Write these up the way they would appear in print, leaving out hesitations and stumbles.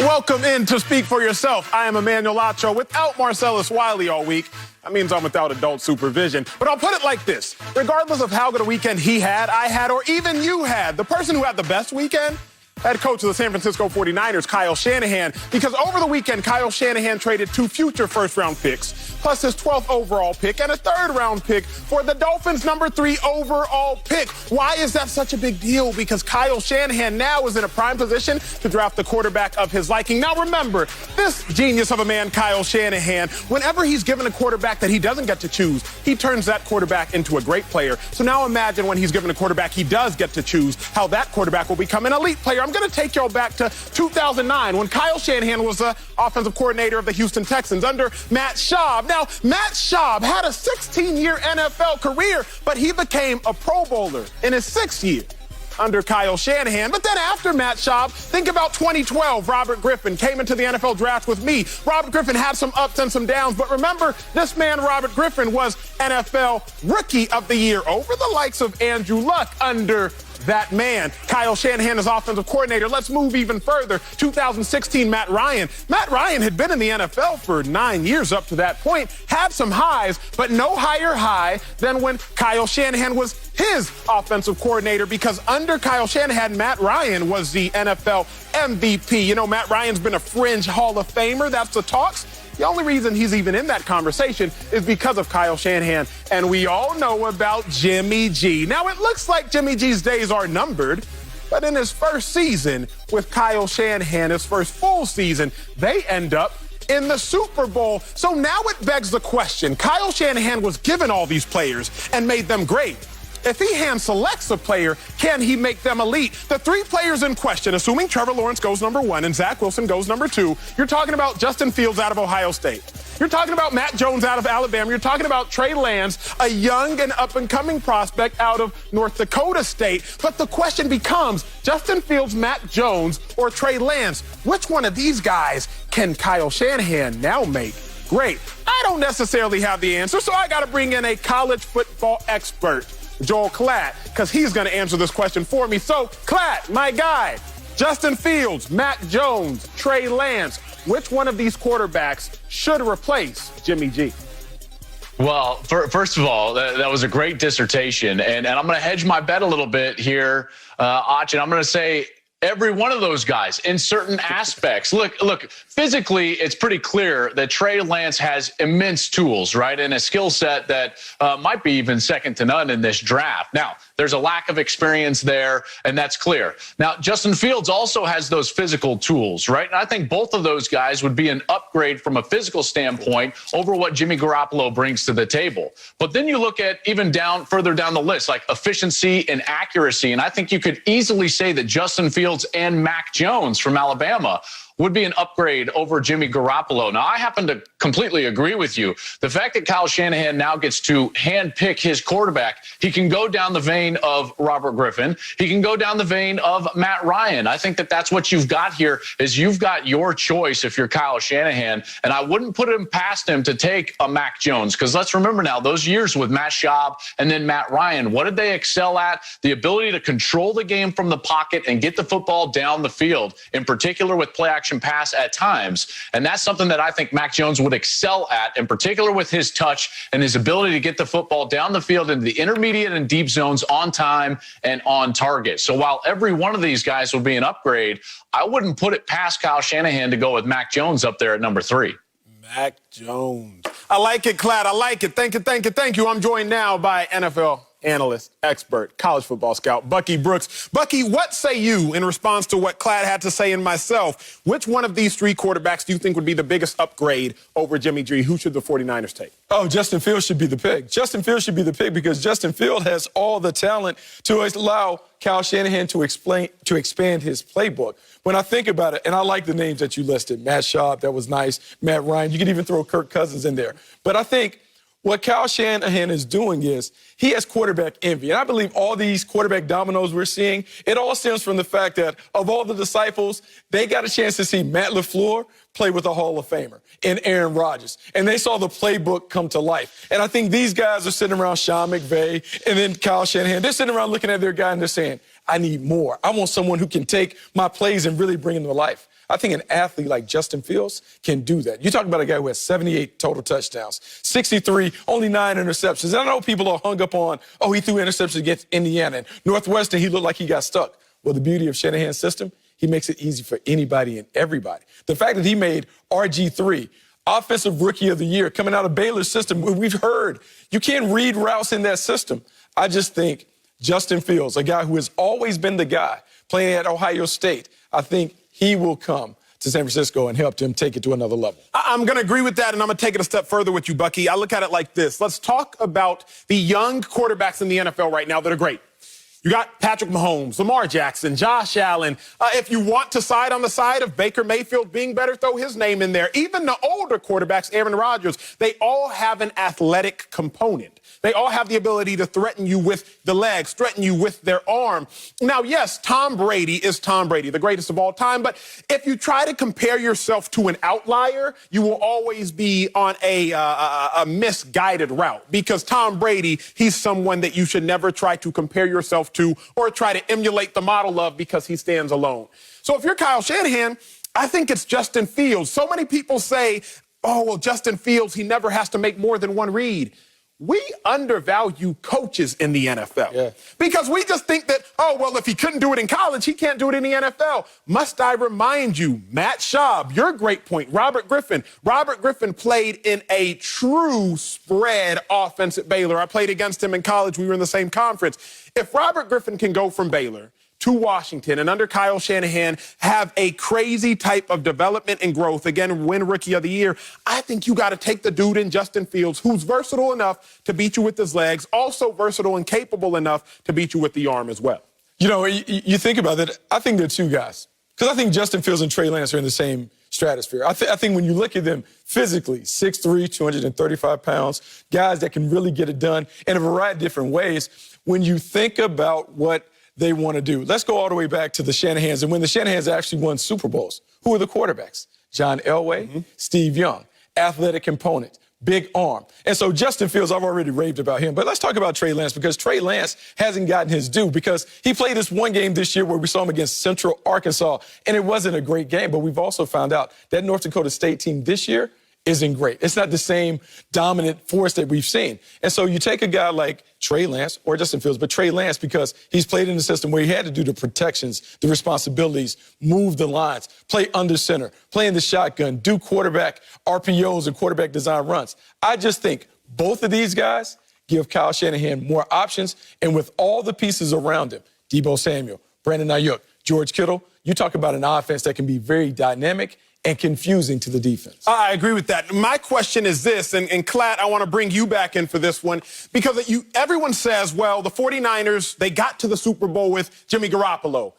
Welcome in to Speak for Yourself. I am Emmanuel Acho without Marcellus Wiley all week. That means I'm without adult supervision. But I'll put it like this. Regardless of how good a weekend he had, I had, or even you had, the person who had the best weekend, head coach of the San Francisco 49ers, Kyle Shanahan, because over the weekend, Kyle Shanahan traded 2 future first-round picks, plus his 12th overall pick and a third-round pick for the Dolphins' number 3 overall pick. Why is that such a big deal? Because Kyle Shanahan now is in a prime position to draft the quarterback of his liking. Now remember, this genius of a man, Kyle Shanahan, whenever he's given a quarterback that he doesn't get to choose, he turns that quarterback into a great player. So now imagine when he's given a quarterback he does get to choose, how that quarterback will become an elite player. I'm going to take y'all back to 2009 when Kyle Shanahan was the offensive coordinator of the Houston Texans under Matt Schaub. Now, Matt Schaub had a 16-year NFL career, but he became a Pro Bowler in his 6th year under Kyle Shanahan. But then after Matt Schaub, think about 2012. Robert Griffin came into the NFL draft with me. Robert Griffin had some ups and some downs, but remember, this man, Robert Griffin, was NFL Rookie of the Year over the likes of Andrew Luck under that man. Kyle Shanahan is offensive coordinator. Let's move even further. 2016, Matt Ryan. Matt Ryan had been in the NFL for 9 years up to that point, had some highs, but no higher high than when Kyle Shanahan was his offensive coordinator, because under Kyle Shanahan, Matt Ryan was the NFL MVP. You know, Matt Ryan's been a fringe Hall of Famer. That's the talks. The only reason he's even in that conversation is because of Kyle Shanahan. And we all know about Jimmy G. Now, it looks like Jimmy G's days are numbered, but in his first season with Kyle Shanahan, his first full season, they end up in the Super Bowl. So now it begs the question. Kyle Shanahan was given all these players and made them great. If he hand selects a player, can he make them elite? The 3 players in question, assuming Trevor Lawrence goes number 1 and Zach Wilson goes number 2, you're talking about Justin Fields out of Ohio State. You're talking about Matt Jones out of Alabama. You're talking about Trey Lance, a young and up-and-coming prospect out of North Dakota State. But the question becomes, Justin Fields, Matt Jones, or Trey Lance, which one of these guys can Kyle Shanahan now make great? I don't necessarily have the answer, so I got to bring in a college football expert, Joel Klatt, because he's going to answer this question for me. So, Klatt, my guy, Justin Fields, Matt Jones, Trey Lance, which one of these quarterbacks should replace Jimmy G? Well, first of all, that was a great dissertation, and I'm going to hedge my bet a little bit here, Ach, and I'm going to say every one of those guys in certain aspects. Look, physically, it's pretty clear that Trey Lance has immense tools, right? And a skill set that might be even second to none in this draft. Now, there's a lack of experience there, and that's clear. Now, Justin Fields also has those physical tools, right? And I think both of those guys would be an upgrade from a physical standpoint over what Jimmy Garoppolo brings to the table. But then you look at even further down the list, like efficiency and accuracy, and I think you could easily say that Justin Fields and Mac Jones from Alabama would be an upgrade over Jimmy Garoppolo. Now, I happen to completely agree with you. The fact that Kyle Shanahan now gets to handpick his quarterback, he can go down the vein of Robert Griffin. He can go down the vein of Matt Ryan. I think that that's what you've got here is you've got your choice if you're Kyle Shanahan, and I wouldn't put him past him to take a Mac Jones, because let's remember now, those years with Matt Schaub and then Matt Ryan, what did they excel at? The ability to control the game from the pocket and get the football down the field, in particular with play action pass at times. And that's something that I think Mac Jones would excel at, in particular with his touch and his ability to get the football down the field into the intermediate and deep zones on time and on target. So while every one of these guys would be an upgrade, I wouldn't put it past Kyle Shanahan to go with Mac Jones up there at number 3. Mac Jones. I like it, Klatt. I like it. Thank you. I'm joined now by NFL analyst, expert, college football scout, Bucky Brooks. Bucky, what say you in response to what Klatt had to say and myself? Which one of these 3 quarterbacks do you think would be the biggest upgrade over Jimmy G? Who should the 49ers take? Oh, Justin Fields should be the pick. Justin Fields should be the pick because Justin Fields has all the talent to allow Kyle Shanahan to expand his playbook. When I think about it, and I like the names that you listed, Matt Schaub, that was nice, Matt Ryan, you could even throw Kirk Cousins in there. But I think what Kyle Shanahan is doing is he has quarterback envy. And I believe all these quarterback dominoes we're seeing, it all stems from the fact that of all the disciples, they got a chance to see Matt LaFleur play with a Hall of Famer in Aaron Rodgers. And they saw the playbook come to life. And I think these guys are sitting around Sean McVay and then Kyle Shanahan. They're sitting around looking at their guy and they're saying, I need more. I want someone who can take my plays and really bring them to life. I think an athlete like Justin Fields can do that. You talk about a guy who has 78 total touchdowns, 63, only 9 interceptions. And I know people are hung up on, he threw interceptions against Indiana. And Northwestern, he looked like he got stuck. Well, the beauty of Shanahan's system, he makes it easy for anybody and everybody. The fact that he made RG3 Offensive Rookie of the Year coming out of Baylor's system, we've heard you can't read routes in that system. I just think Justin Fields, a guy who has always been the guy playing at Ohio State, I think he will come to San Francisco and help them take it to another level. I'm going to agree with that, and I'm going to take it a step further with you, Bucky. I look at it like this. Let's talk about the young quarterbacks in the NFL right now that are great. You got Patrick Mahomes, Lamar Jackson, Josh Allen. If you want to side on the side of Baker Mayfield being better, throw his name in there. Even the older quarterbacks, Aaron Rodgers, they all have an athletic component. They all have the ability to threaten you with the legs, threaten you with their arm. Now, yes, Tom Brady is Tom Brady, the greatest of all time. But if you try to compare yourself to an outlier, you will always be on a misguided route. Because Tom Brady, he's someone that you should never try to compare yourself to or try to emulate the model of because he stands alone. So if you're Kyle Shanahan, I think it's Justin Fields. So many people say, Justin Fields, he never has to make more than one read. We undervalue coaches in the NFL because we just think that, if he couldn't do it in college, he can't do it in the NFL. Must I remind you, Matt Schaub, your great point, Robert Griffin. Robert Griffin played in a true spread offense at Baylor. I played against him in college. We were in the same conference. If Robert Griffin can go from Baylor to Washington and under Kyle Shanahan have a crazy type of development and growth, again, win Rookie of the Year, I think you got to take the dude in Justin Fields who's versatile enough to beat you with his legs, also versatile and capable enough to beat you with the arm as well. You know, you think about it, I think they're two guys. Because I think Justin Fields and Trey Lance are in the same stratosphere. I think when you look at them physically, 6'3", 235 pounds, guys that can really get it done in a variety of different ways, when you think about what they want to do. Let's go all the way back to the Shanahans. And when the Shanahans actually won Super Bowls, who are the quarterbacks? John Elway, Steve Young, athletic component, big arm. And so Justin Fields, I've already raved about him. But let's talk about Trey Lance because Trey Lance hasn't gotten his due because he played this one game this year where we saw him against Central Arkansas, and it wasn't a great game. But we've also found out that North Dakota State team this year isn't great. It's not the same dominant force that we've seen. And so you take a guy like Trey Lance or Justin Fields, but Trey Lance because he's played in a system where he had to do the protections, the responsibilities, move the lines, play under center, play in the shotgun, do quarterback RPOs and quarterback design runs. I just think both of these guys give Kyle Shanahan more options. And with all the pieces around him, Deebo Samuel, Brandon Ayuk, George Kittle, you talk about an offense that can be very dynamic and confusing to the defense. I agree with that. My question is this, and Klatt, I want to bring you back in for this one, because everyone says, well, the 49ers, they got to the Super Bowl with Jimmy Garoppolo.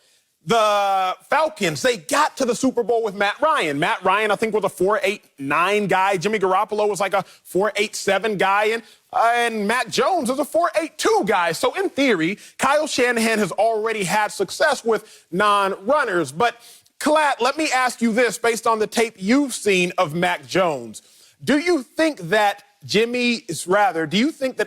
The Falcons, they got to the Super Bowl with Matt Ryan. Matt Ryan, I think, was a 4.89 guy. Jimmy Garoppolo was like a 4.87 guy. And Matt Jones is a 4.82 guy. So in theory, Kyle Shanahan has already had success with non-runners. But Klatt, let me ask you this based on the tape you've seen of Mac Jones. Do you think that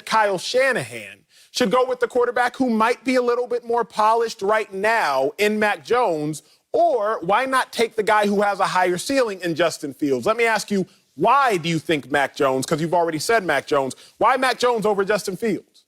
Kyle Shanahan should go with the quarterback who might be a little bit more polished right now in Mac Jones, or why not take the guy who has a higher ceiling in Justin Fields? Let me ask you, why do you think Mac Jones, because you've already said Mac Jones, why Mac Jones over Justin Fields?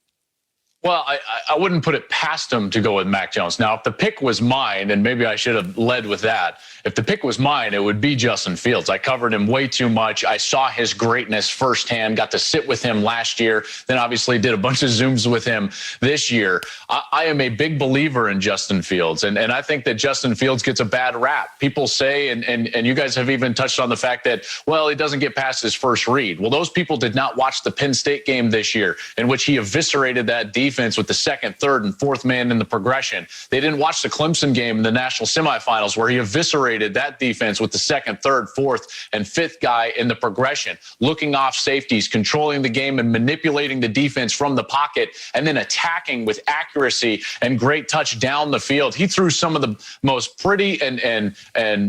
Well, I wouldn't put it past him to go with Mac Jones. Now, if the pick was mine, and maybe I should have led with that, if the pick was mine, it would be Justin Fields. I covered him way too much. I saw his greatness firsthand, got to sit with him last year, then obviously did a bunch of Zooms with him this year. I am a big believer in Justin Fields, and I think that Justin Fields gets a bad rap. People say, and you guys have even touched on the fact that, well, he doesn't get past his first read. Well, those people did not watch the Penn State game this year, in which he eviscerated that defense with the second, third, and fourth man in the progression. They didn't watch the Clemson game in the national semifinals where he eviscerated separated that defense with the second, third, fourth, and fifth guy in the progression, looking off safeties, controlling the game and manipulating the defense from the pocket, and then attacking with accuracy and great touch down the field. He threw some of the most pretty and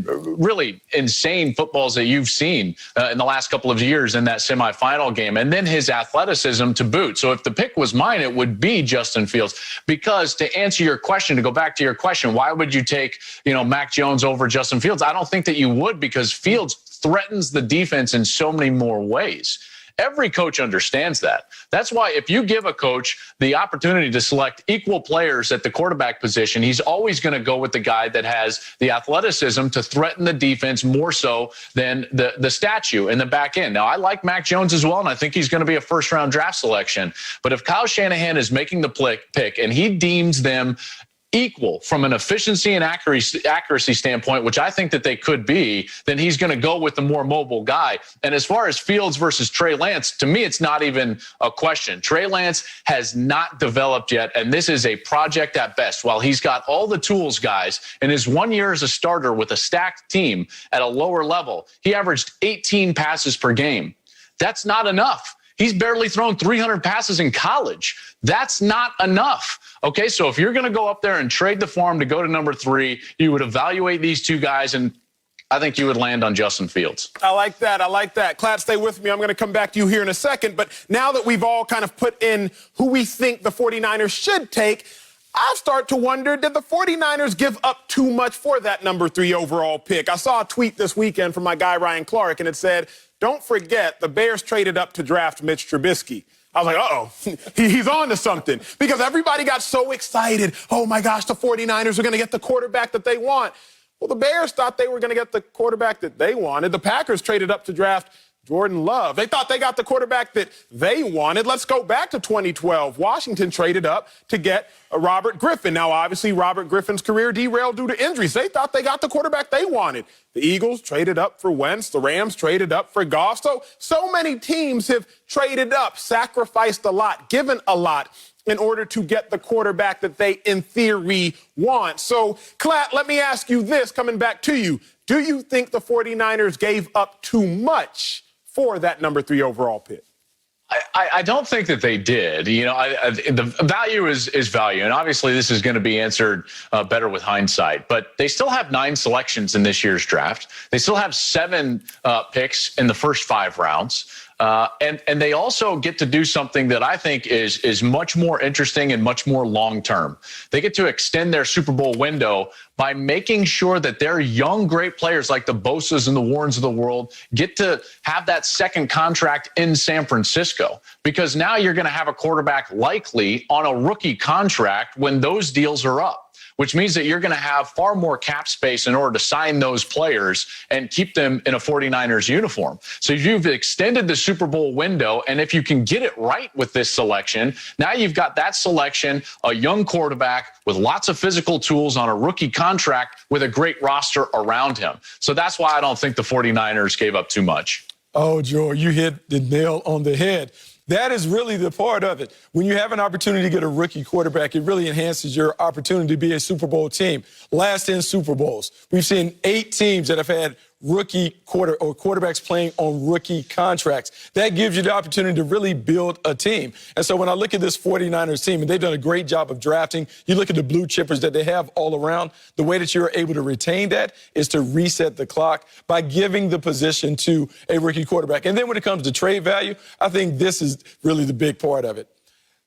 really insane footballs that you've seen in the last couple of years in that semifinal game. And then his athleticism to boot. So if the pick was mine, it would be Justin Fields. Because to answer your question, to go back to your question, why would you take, Mac Jones over Justin Fields? I don't think that you would, because Fields threatens the defense in so many more ways. Every coach understands that. That's why if you give a coach the opportunity to select equal players at the quarterback position, he's always going to go with the guy that has the athleticism to threaten the defense more so than the statue in the back end. Now, I like Mac Jones as well, and I think he's going to be a first-round draft selection. But if Kyle Shanahan is making the pick and he deems them equal from an efficiency and accuracy standpoint, which I think that they could be, then he's going to go with the more mobile guy. And as far as Fields versus Trey Lance, to me, it's not even a question. Trey Lance has not developed yet, and this is a project at best. While he's got all the tools, guys, in his 1 year as a starter with a stacked team at a lower level, he averaged 18 passes per game. That's not enough. He's barely thrown 300 passes in college. That's not enough. Okay, so if you're going to go up there and trade the farm to go to number 3, you would evaluate these two guys, and I think you would land on Justin Fields. I like that. Clad, stay with me. I'm going to come back to you here in a second. But now that we've all kind of put in who we think the 49ers should take, I start to wonder, did the 49ers give up too much for that number 3 overall pick? I saw a tweet this weekend from my guy Ryan Clark, and it said, don't forget, the Bears traded up to draft Mitch Trubisky. I was like, uh-oh, he's on to something. Because everybody got so excited. Oh, my gosh, the 49ers are going to get the quarterback that they want. Well, the Bears thought they were going to get the quarterback that they wanted. The Packers traded up to draft Jordan Love. They thought they got the quarterback that they wanted. Let's go back to 2012. Washington traded up to get Robert Griffin. Now, obviously, Robert Griffin's career derailed due to injuries. They thought they got the quarterback they wanted. The Eagles traded up for Wentz. The Rams traded up for Goff. So many teams have traded up, sacrificed a lot, given a lot in order to get the quarterback that they, in theory, want. So, Klatt, let me ask you this, coming back to you. Do you think the 49ers gave up too much for that number 3 overall pick? I don't think that they did. The value is value. And obviously this is going to be answered better with hindsight. But they still have 9 selections in this year's draft. They still have 7 picks in the first 5 rounds. And they also get to do something that I think is much more interesting and much more long-term. They get to extend their Super Bowl window by making sure that their young, great players like the Bosas and the Warrens of the world get to have that second contract in San Francisco. Because now you're going to have a quarterback likely on a rookie contract when those deals are up, which means that you're going to have far more cap space in order to sign those players and keep them in a 49ers uniform. So you've extended the Super Bowl window, and if you can get it right with this selection, now you've got that selection, a young quarterback with lots of physical tools on a rookie contract with a great roster around him. So that's why I don't think the 49ers gave up too much. Oh, Joe, you hit the nail on the head. That is really the part of it. When you have an opportunity to get a rookie quarterback, it really enhances your opportunity to be a Super Bowl team. Last in Super Bowls, we've seen 8 teams that have had rookie quarterbacks playing on rookie contracts. That gives you the opportunity to really build a team. And so when I look at this 49ers team, and they've done a great job of drafting, you look at the blue chippers that they have all around, the way that you're able to retain that is to reset the clock by giving the position to a rookie quarterback. And then when it comes to trade value, I think this is really the big part of it.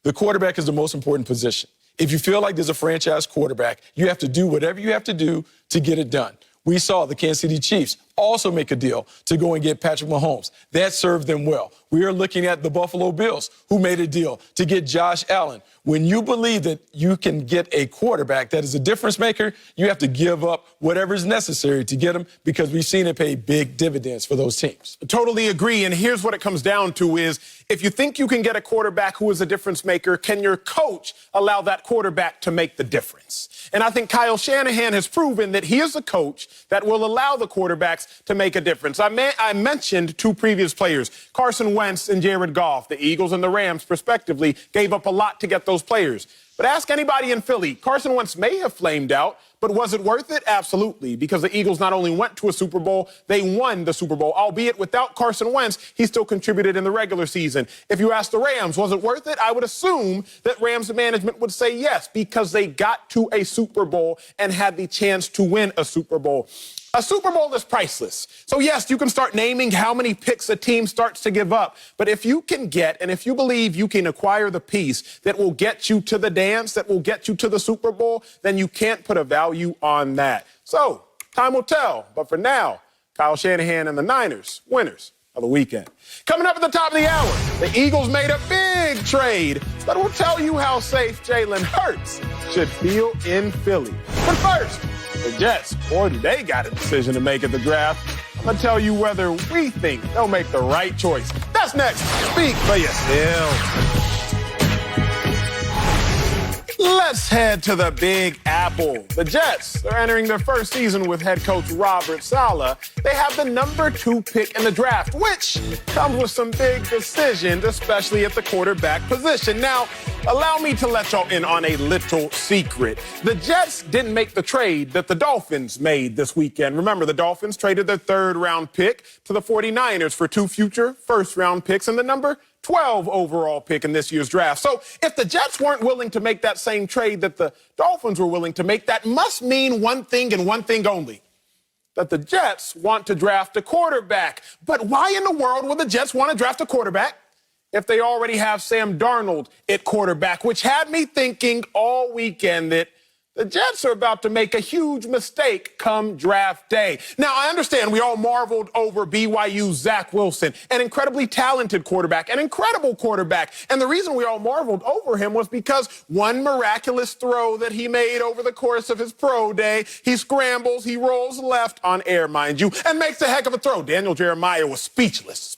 The quarterback is the most important position. If you feel like there's a franchise quarterback, you have to do whatever you have to do to get it done. We saw the Kansas City Chiefs also make a deal to go and get Patrick Mahomes. That served them well. We are looking at the Buffalo Bills, who made a deal to get Josh Allen. When you believe that you can get a quarterback that is a difference maker, you have to give up whatever is necessary to get him, because we've seen it pay big dividends for those teams. Totally agree. And here's what it comes down to is, if you think you can get a quarterback who is a difference maker, can your coach allow that quarterback to make the difference? And I think Kyle Shanahan has proven that he is a coach that will allow the quarterbacks to make a difference. I mentioned 2 previous players, Carson Wentz and Jared Goff. The Eagles and the Rams, respectively, gave up a lot to get those players. But ask anybody in Philly, Carson Wentz may have flamed out, But was it worth it? Absolutely, because the Eagles not only went to a Super Bowl, they won the Super Bowl. Albeit without Carson Wentz, he still contributed in the regular season. If you ask the Rams, was it worth it? I would assume that Rams management would say yes, because they got to a Super Bowl and had the chance to win a Super Bowl. A Super Bowl is priceless. So yes, you can start naming how many picks a team starts to give up. But if you can get, and if you believe you can acquire the piece that will get you to the dance, that will get you to the Super Bowl, then you can't put a value on that. So time will tell. But for now, Kyle Shanahan and the Niners, winners of the weekend. Coming up at the top of the hour, the Eagles made a big trade, but we'll tell you how safe Jalen Hurts should feel in Philly. But first, the Jets, boy, they got a decision to make at the draft. I'm going to tell you whether we think they'll make the right choice. That's next. Speak for yourself. Let's head to the Big Apple. The Jets are entering their first season with head coach Robert Saleh. They have the number 2 pick in the draft, which comes with some big decisions, especially at the quarterback position. Now, allow me to let y'all in on a little secret. The Jets didn't make the trade that the Dolphins made this weekend. Remember, the Dolphins traded their 3rd-round pick to the 49ers for 2 future first-round picks and the number 12 overall pick in this year's draft. So if the Jets weren't willing to make that same trade that the Dolphins were willing to make, that must mean one thing and one thing only, that the Jets want to draft a quarterback. But why in the world would the Jets want to draft a quarterback if they already have Sam Darnold at quarterback, which had me thinking all weekend that the Jets are about to make a huge mistake come draft day. Now, I understand we all marveled over BYU's Zach Wilson, an incredibly talented quarterback, an incredible quarterback. And the reason we all marveled over him was because one miraculous throw that he made over the course of his pro day, he scrambles, he rolls left on air, mind you, and makes a heck of a throw. Daniel Jeremiah was speechless.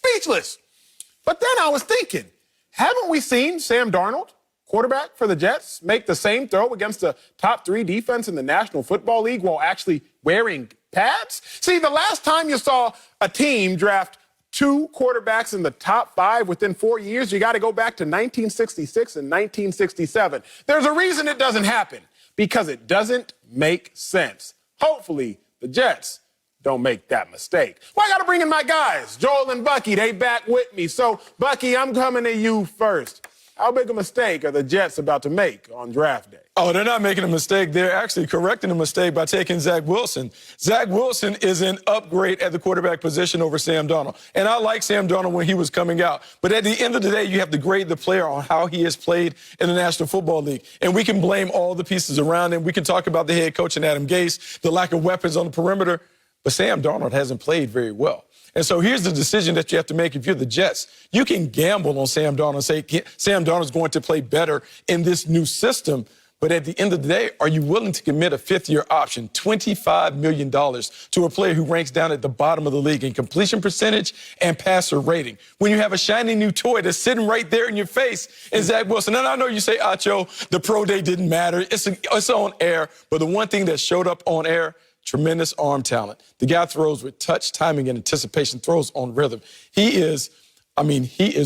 But then I was thinking, haven't we seen Sam Darnold, quarterback for the Jets, make the same throw against the top 3 defense in the National Football League while actually wearing pads? See, the last time you saw a team draft 2 quarterbacks in the top 5 within 4 years, you got to go back to 1966 and 1967. There's a reason it doesn't happen, because it doesn't make sense. Hopefully, the Jets don't make that mistake. Well, I got to bring in my guys, Joel and Bucky. They back with me. So, Bucky, I'm coming to you first. How big a mistake are the Jets about to make on draft day? Oh, they're not making a mistake. They're actually correcting a mistake by taking Zach Wilson. Zach Wilson is an upgrade at the quarterback position over Sam Darnold. And I like Sam Darnold when he was coming out. But at the end of the day, you have to grade the player on how he has played in the National Football League. And we can blame all the pieces around him. We can talk about the head coach and Adam Gase, the lack of weapons on the perimeter. But Sam Darnold hasn't played very well. And so here's the decision that you have to make if you're the Jets. You can gamble on Sam Darnold and say Sam Darnold's going to play better in this new system. But at the end of the day, are you willing to commit a 5th-year option, $25 million, to a player who ranks down at the bottom of the league in completion percentage and passer rating, when you have a shiny new toy that's sitting right there in your face in Zach Wilson? And I know you say, Acho, the pro day didn't matter. It's on air. But the one thing that showed up on air, tremendous arm talent. The guy throws with touch, timing, and anticipation, throws on rhythm. He is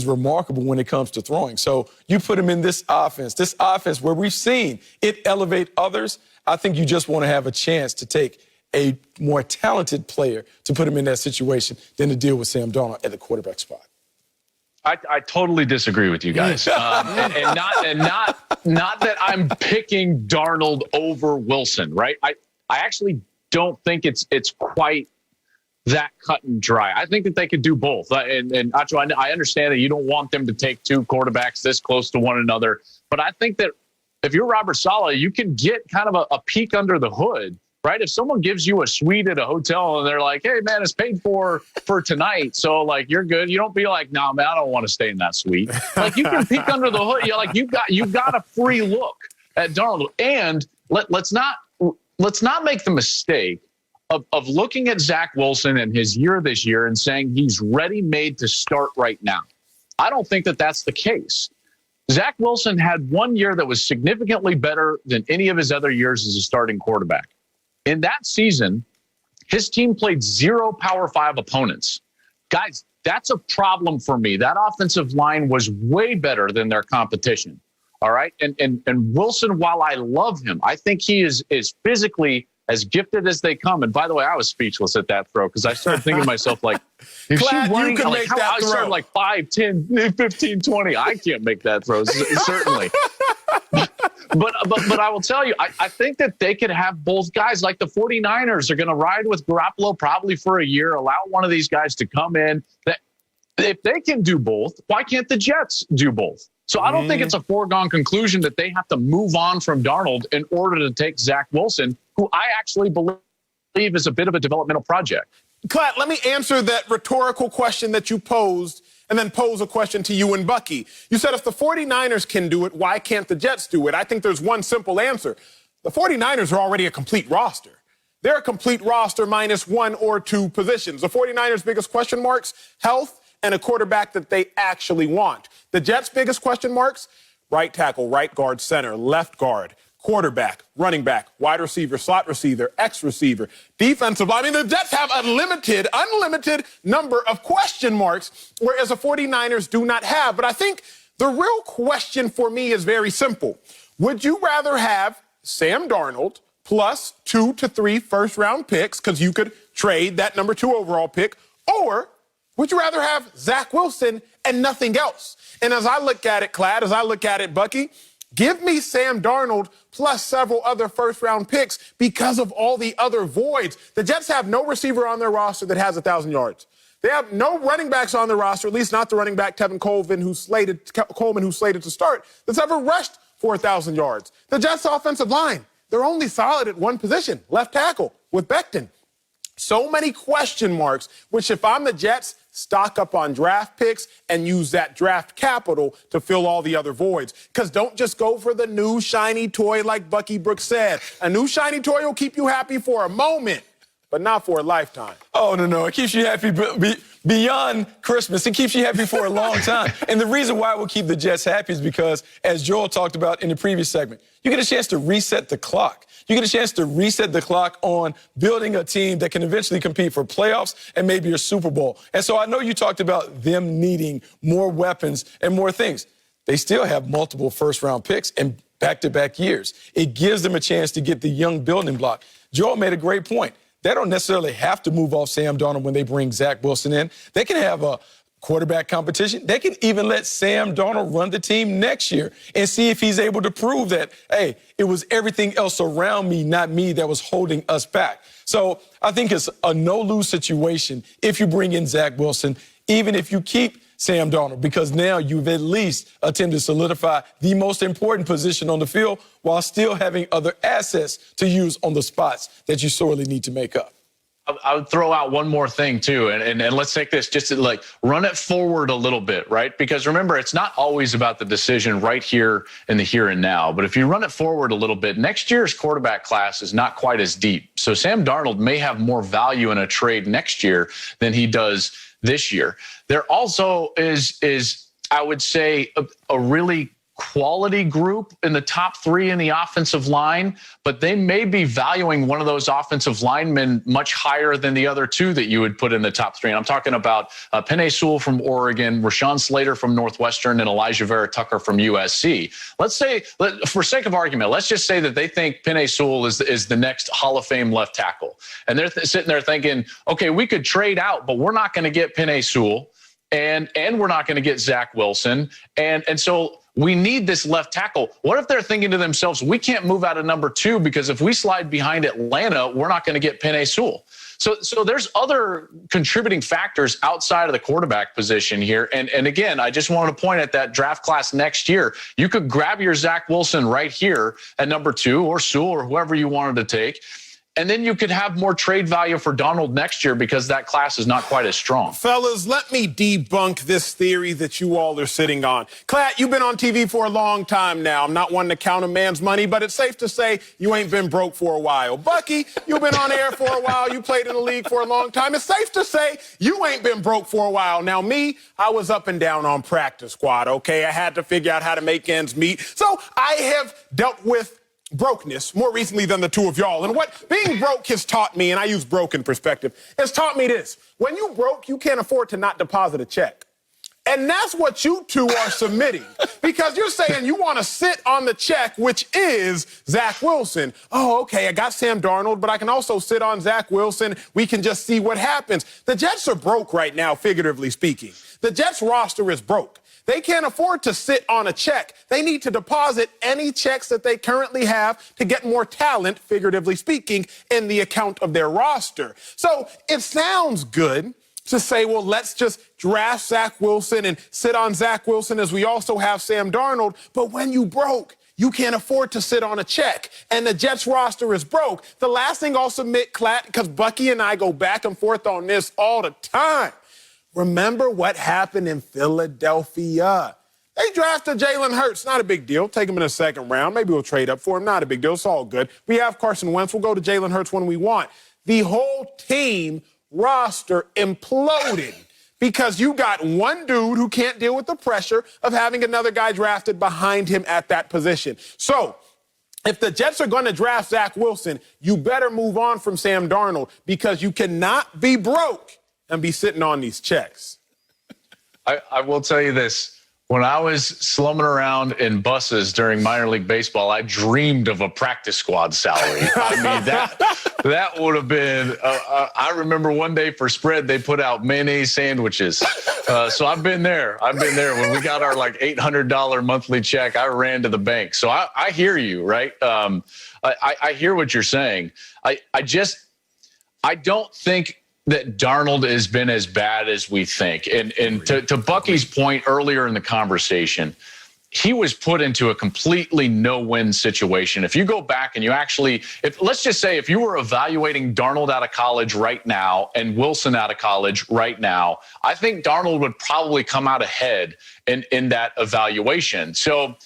remarkable when it comes to throwing. So you put him in this offense where we've seen it elevate others. I think you just want to have a chance to take a more talented player to put him in that situation than to deal with Sam Darnold at the quarterback spot. I totally disagree with you guys. and not that I'm picking Darnold over Wilson, right? I actually don't think it's quite that cut and dry. I think that they could do both. And Acho, I understand that you don't want them to take 2 quarterbacks this close to one another, but I think that if you're Robert Saleh, you can get kind of a peek under the hood, right? If someone gives you a suite at a hotel and they're like, hey, man, it's paid for tonight, so, like, you're good. You don't be like, nah, man, I don't want to stay in that suite. Like, you can peek under the hood. You're like, you've got a free look at Darnold. And let's not make the mistake of looking at Zach Wilson and his year this year and saying he's ready-made to start right now. I don't think that that's the case. Zach Wilson had 1 year that was significantly better than any of his other years as a starting quarterback. In that season, his team played 0 Power 5 opponents. Guys, that's a problem for me. That offensive line was way better than their competition. All right. And Wilson, while I love him, I think he is physically as gifted as they come. And by the way, I was speechless at that throw because I started thinking to myself, like, if Glad she running, you can like, make how, that I throw. started like 5, 10, 15, 20. I can't make that throw, certainly. But I will tell you, I think that they could have both guys. Like the 49ers are going to ride with Garoppolo probably for a year, allow one of these guys to come in. That if they can do both, why can't the Jets do both? So I don't think it's a foregone conclusion that they have to move on from Darnold in order to take Zach Wilson, who I actually believe is a bit of a developmental project. Klatt, let me answer that rhetorical question that you posed and then pose a question to you and Bucky. You said if the 49ers can do it, why can't the Jets do it? I think there's one simple answer. The 49ers are already a complete roster. They're a complete roster minus 1 or 2 positions. The 49ers' biggest question marks, health and a quarterback that they actually want. The Jets' biggest question marks, right tackle, right guard, center, left guard, quarterback, running back, wide receiver, slot receiver, X receiver, defensive line. I mean, the Jets have unlimited number of question marks, whereas the 49ers do not have. But I think the real question for me is very simple. Would you rather have Sam Darnold plus 2 to 3 first-round picks, because you could trade that number 2 overall pick, or would you rather have Zach Wilson and nothing else? And as I look at it, Klatt, as I look at it, Bucky, give me Sam Darnold plus several other first-round picks because of all the other voids. The Jets have no receiver on their roster that has 1,000 yards. They have no running backs on their roster, at least not the running back Tevin Coleman, who's slated to start, that's ever rushed for 1,000 yards. The Jets' offensive line, they're only solid at one position, left tackle, with Becton. So many question marks, which if I'm the Jets, stock up on draft picks and use that draft capital to fill all the other voids. Because don't just go for the new shiny toy like Bucky Brooks said. A new shiny toy will keep you happy for a moment, but not for a lifetime. Oh, no. It keeps you happy beyond Christmas. It keeps you happy for a long time. And the reason why it will keep the Jets happy is because, as Joel talked about in the previous segment, you get a chance to reset the clock. You get a chance to reset the clock on building a team that can eventually compete for playoffs and maybe a Super Bowl. And so I know you talked about them needing more weapons and more things. They still have multiple first-round picks in back-to-back years. It gives them a chance to get the young building block. Joel made a great point. They don't necessarily have to move off Sam Darnold when they bring Zach Wilson in. They can have a quarterback competition. They can even let Sam Darnold run the team next year and see if he's able to prove that, hey, it was everything else around me, not me, that was holding us back. So I think it's a no-lose situation if you bring in Zach Wilson, even if you keep Sam Darnold, because now you've at least attempted to solidify the most important position on the field while still having other assets to use on the spots that you sorely need to make up. I would throw out one more thing, too, and let's take this just to, like, run it forward a little bit, right? Because remember, it's not always about the decision right here in the here and now. But if you run it forward a little bit, next year's quarterback class is not quite as deep. So Sam Darnold may have more value in a trade next year than he does this year. There also is I would say, a really quality group in the top 3 in the offensive line, but they may be valuing one of those offensive linemen much higher than the other 2 that you would put in the top 3. And I'm talking about Penei Sewell from Oregon, Rashawn Slater from Northwestern, and Elijah Vera Tucker from USC. Let's say, for sake of argument, let's just say that they think Penei Sewell is the next Hall of Fame left tackle. And they're sitting there thinking, okay, we could trade out, but we're not going to get Penei Sewell, and we're not going to get Zach Wilson. And so we need this left tackle. What if they're thinking to themselves, we can't move out of number 2 because if we slide behind Atlanta, we're not going to get Penei Sewell. So there's other contributing factors outside of the quarterback position here. And again, I just wanted to point at that draft class next year. You could grab your Zach Wilson right here at number 2, or Sewell, or whoever you wanted to take. And then you could have more trade value for Darnold next year because that class is not quite as strong. Fellas, let me debunk this theory that you all are sitting on. Klatt, you've been on TV for a long time now. I'm not one to count a man's money, but it's safe to say you ain't been broke for a while. Bucky, you've been on air for a while. You played in the league for a long time. It's safe to say you ain't been broke for a while. Now, me, I was up and down on practice squad, okay? I had to figure out how to make ends meet. So I have dealt with brokenness more recently than the 2 of y'all. And what being broke has taught me, and I use broke in perspective, has taught me this. When you broke, you can't afford to not deposit a check. And that's what you two are submitting. Because you're saying you want to sit on the check, which is Zach Wilson. Oh, okay, I got Sam Darnold, but I can also sit on Zach Wilson. We can just see what happens. The Jets are broke right now, figuratively speaking. The Jets roster is broke. They can't afford to sit on a check. They need to deposit any checks that they currently have to get more talent, figuratively speaking, in the account of their roster. So it sounds good to say, well, let's just draft Zach Wilson and sit on Zach Wilson as we also have Sam Darnold. But when you broke, you can't afford to sit on a check. And the Jets roster is broke. The last thing I'll submit, Klatt, because Bucky and I go back and forth on this all the time. Remember what happened in Philadelphia. They drafted Jalen Hurts. Not a big deal. Take him in the second round. Maybe we'll trade up for him. Not a big deal. It's all good. We have Carson Wentz. We'll go to Jalen Hurts when we want. The whole team roster imploded because you got one dude who can't deal with the pressure of having another guy drafted behind him at that position. So if the Jets are going to draft Zach Wilson, you better move on from Sam Darnold because you cannot be broke and be sitting on these checks. I will tell you this. When I was slumming around in buses during minor league baseball, I dreamed of a practice squad salary. I mean, that would have been, I remember one day for spread, they put out mayonnaise sandwiches. So I've been there. When we got our like $800 monthly check, I ran to the bank. So I hear you, right? I hear what you're saying. I don't think that Darnold has been as bad as we think. And to Bucky's point earlier in the conversation, he was put into a completely no-win situation. If you go back and you actually, let's just say if you were evaluating Darnold out of college right now and Wilson out of college right now, I think Darnold would probably come out ahead in that evaluation. So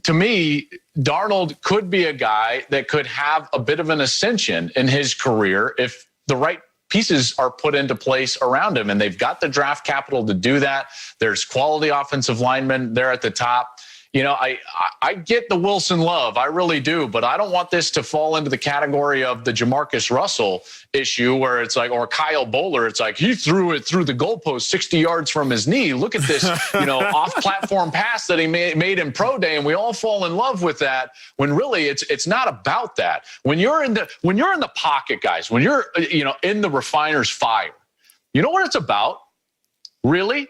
to me, Darnold could be a guy that could have a bit of an ascension in his career if the right pieces are put into place around him, and they've got the draft capital to do that. There's quality offensive linemen there at the top. You know, I get the Wilson love. I really do. But I don't want this to fall into the category of the Jamarcus Russell issue where it's like, or Kyle Bowler, it's like he threw it through the goalpost 60 yards from his knee. Look at this, off-platform pass that he made in pro day, and we all fall in love with that. When really it's not about that. When you're in the pocket, guys, when you're in the refiner's fire, you know what it's about? Really,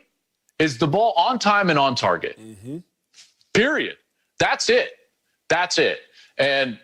is the ball on time and on target. Mm-hmm. Period. That's it. And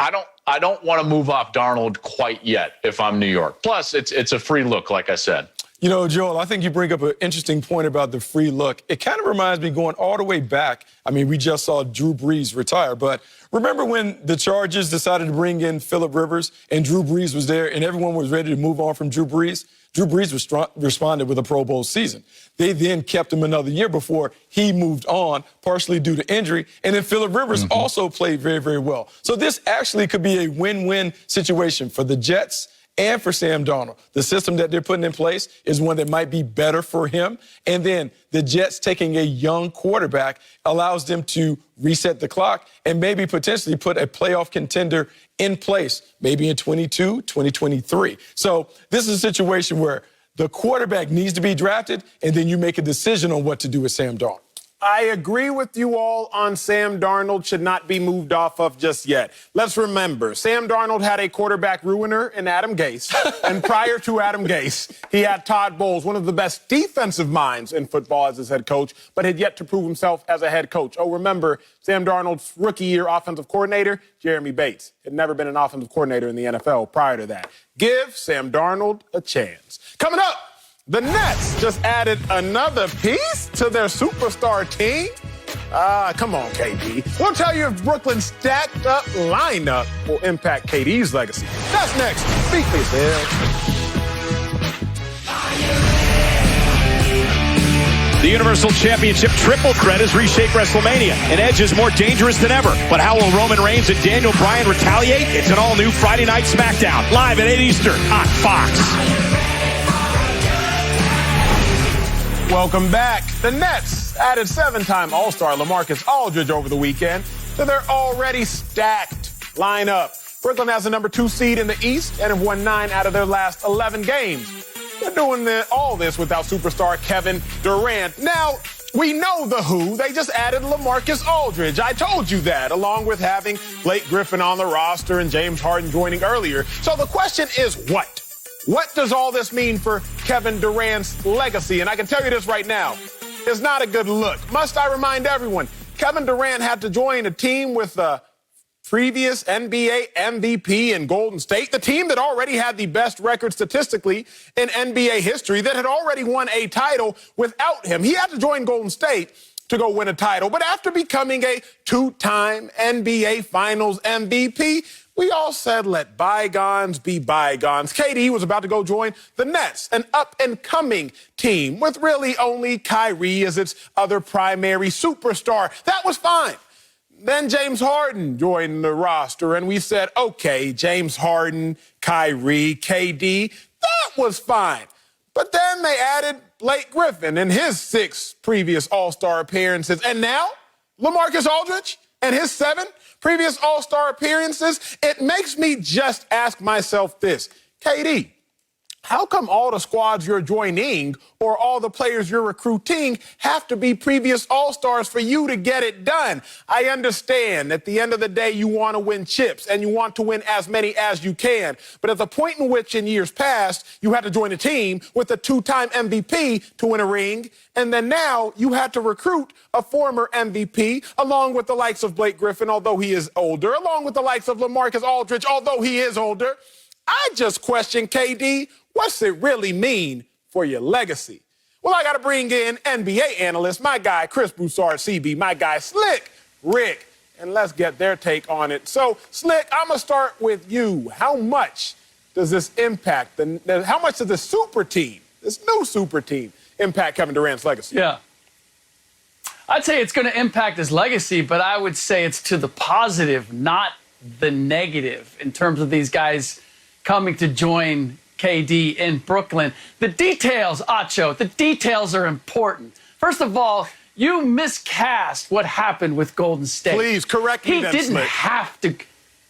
I don't want to move off Darnold quite yet if I'm New York. Plus, it's a free look, like I said. You know, Joel, I think you bring up an interesting point about the free look. It kind of reminds me going all the way back. I mean, we just saw Drew Brees retire, but remember when the Chargers decided to bring in Phillip Rivers and Drew Brees was there and everyone was ready to move on from Drew Brees? Drew Brees responded with a Pro Bowl season. They then kept him another year before he moved on, partially due to injury. And then Phillip Rivers also played very, very well. So this actually could be a win-win situation for the Jets and for Sam Darnold. The system that they're putting in place is one that might be better for him. And then the Jets taking a young quarterback allows them to reset the clock and maybe potentially put a playoff contender in place, maybe in 2023. So this is a situation where the quarterback needs to be drafted, and then you make a decision on what to do with Sam Darnold. I agree with you all on Sam Darnold should not be moved off of just yet. Let's remember, Sam Darnold had a quarterback ruiner in Adam Gase. And prior to Adam Gase, he had Todd Bowles, one of the best defensive minds in football as his head coach, but had yet to prove himself as a head coach. Oh, remember, Sam Darnold's rookie year offensive coordinator, Jeremy Bates, had never been an offensive coordinator in the NFL prior to that. Give Sam Darnold a chance. Coming up, the Nets just added another piece to their superstar team. Come on, KD. We'll tell you if Brooklyn's stacked up lineup will impact KD's legacy. That's next. Speak for yourself. The Universal Championship triple threat has reshaped WrestleMania, and Edge is more dangerous than ever. But how will Roman Reigns and Daniel Bryan retaliate? It's an all-new Friday Night SmackDown, live at 8 Eastern on Fox. Welcome back. The Nets added 7-time All-Star LaMarcus Aldridge over the weekend to their already stacked lineup. Brooklyn has the number 2 seed in the East and have won 9 out of their last 11 games. They're doing all this without superstar Kevin Durant. Now, we know the who. They just added LaMarcus Aldridge. I told you that, along with having Blake Griffin on the roster and James Harden joining earlier. So the question is what? What does all this mean for Kevin Durant's legacy? And I can tell you this right now. It's not a good look. Must I remind everyone, Kevin Durant had to join a team with previous NBA MVP in Golden State, the team that already had the best record statistically in NBA history, that had already won a title without him. He had to join Golden State to go win a title. But after becoming a two-time NBA Finals MVP, we all said, let bygones be bygones. KD was about to go join the Nets, an up-and-coming team with really only Kyrie as its other primary superstar. That was fine. Then James Harden joined the roster, and we said, okay, James Harden, Kyrie, KD, that was fine. But then they added Blake Griffin in his 6 previous All-Star appearances. And now, LaMarcus Aldridge and his 7 previous All-Star appearances. It makes me just ask myself this. KD, how come all the squads you're joining or all the players you're recruiting have to be previous All-Stars for you to get it done? I understand at the end of the day you want to win chips and you want to win as many as you can. But at the point in which in years past you had to join a team with a 2-time MVP to win a ring, and then now you had to recruit a former MVP along with the likes of Blake Griffin, although he is older, along with the likes of LaMarcus Aldridge, although he is older. I just question, KD, what's it really mean for your legacy? Well, I got to bring in NBA analyst, my guy, Chris Broussard, CB, my guy, Slick Rick, and let's get their take on it. So, Slick, I'm going to start with you. How much does this impact, how much does this super team, this new super team, impact Kevin Durant's legacy? Yeah. I'd say it's going to impact his legacy, but I would say it's to the positive, not the negative, in terms of these guys coming to join KD in Brooklyn. The details, Acho, the details are important. First of all, you miscast what happened with Golden State. Please correct me. He didn't have to.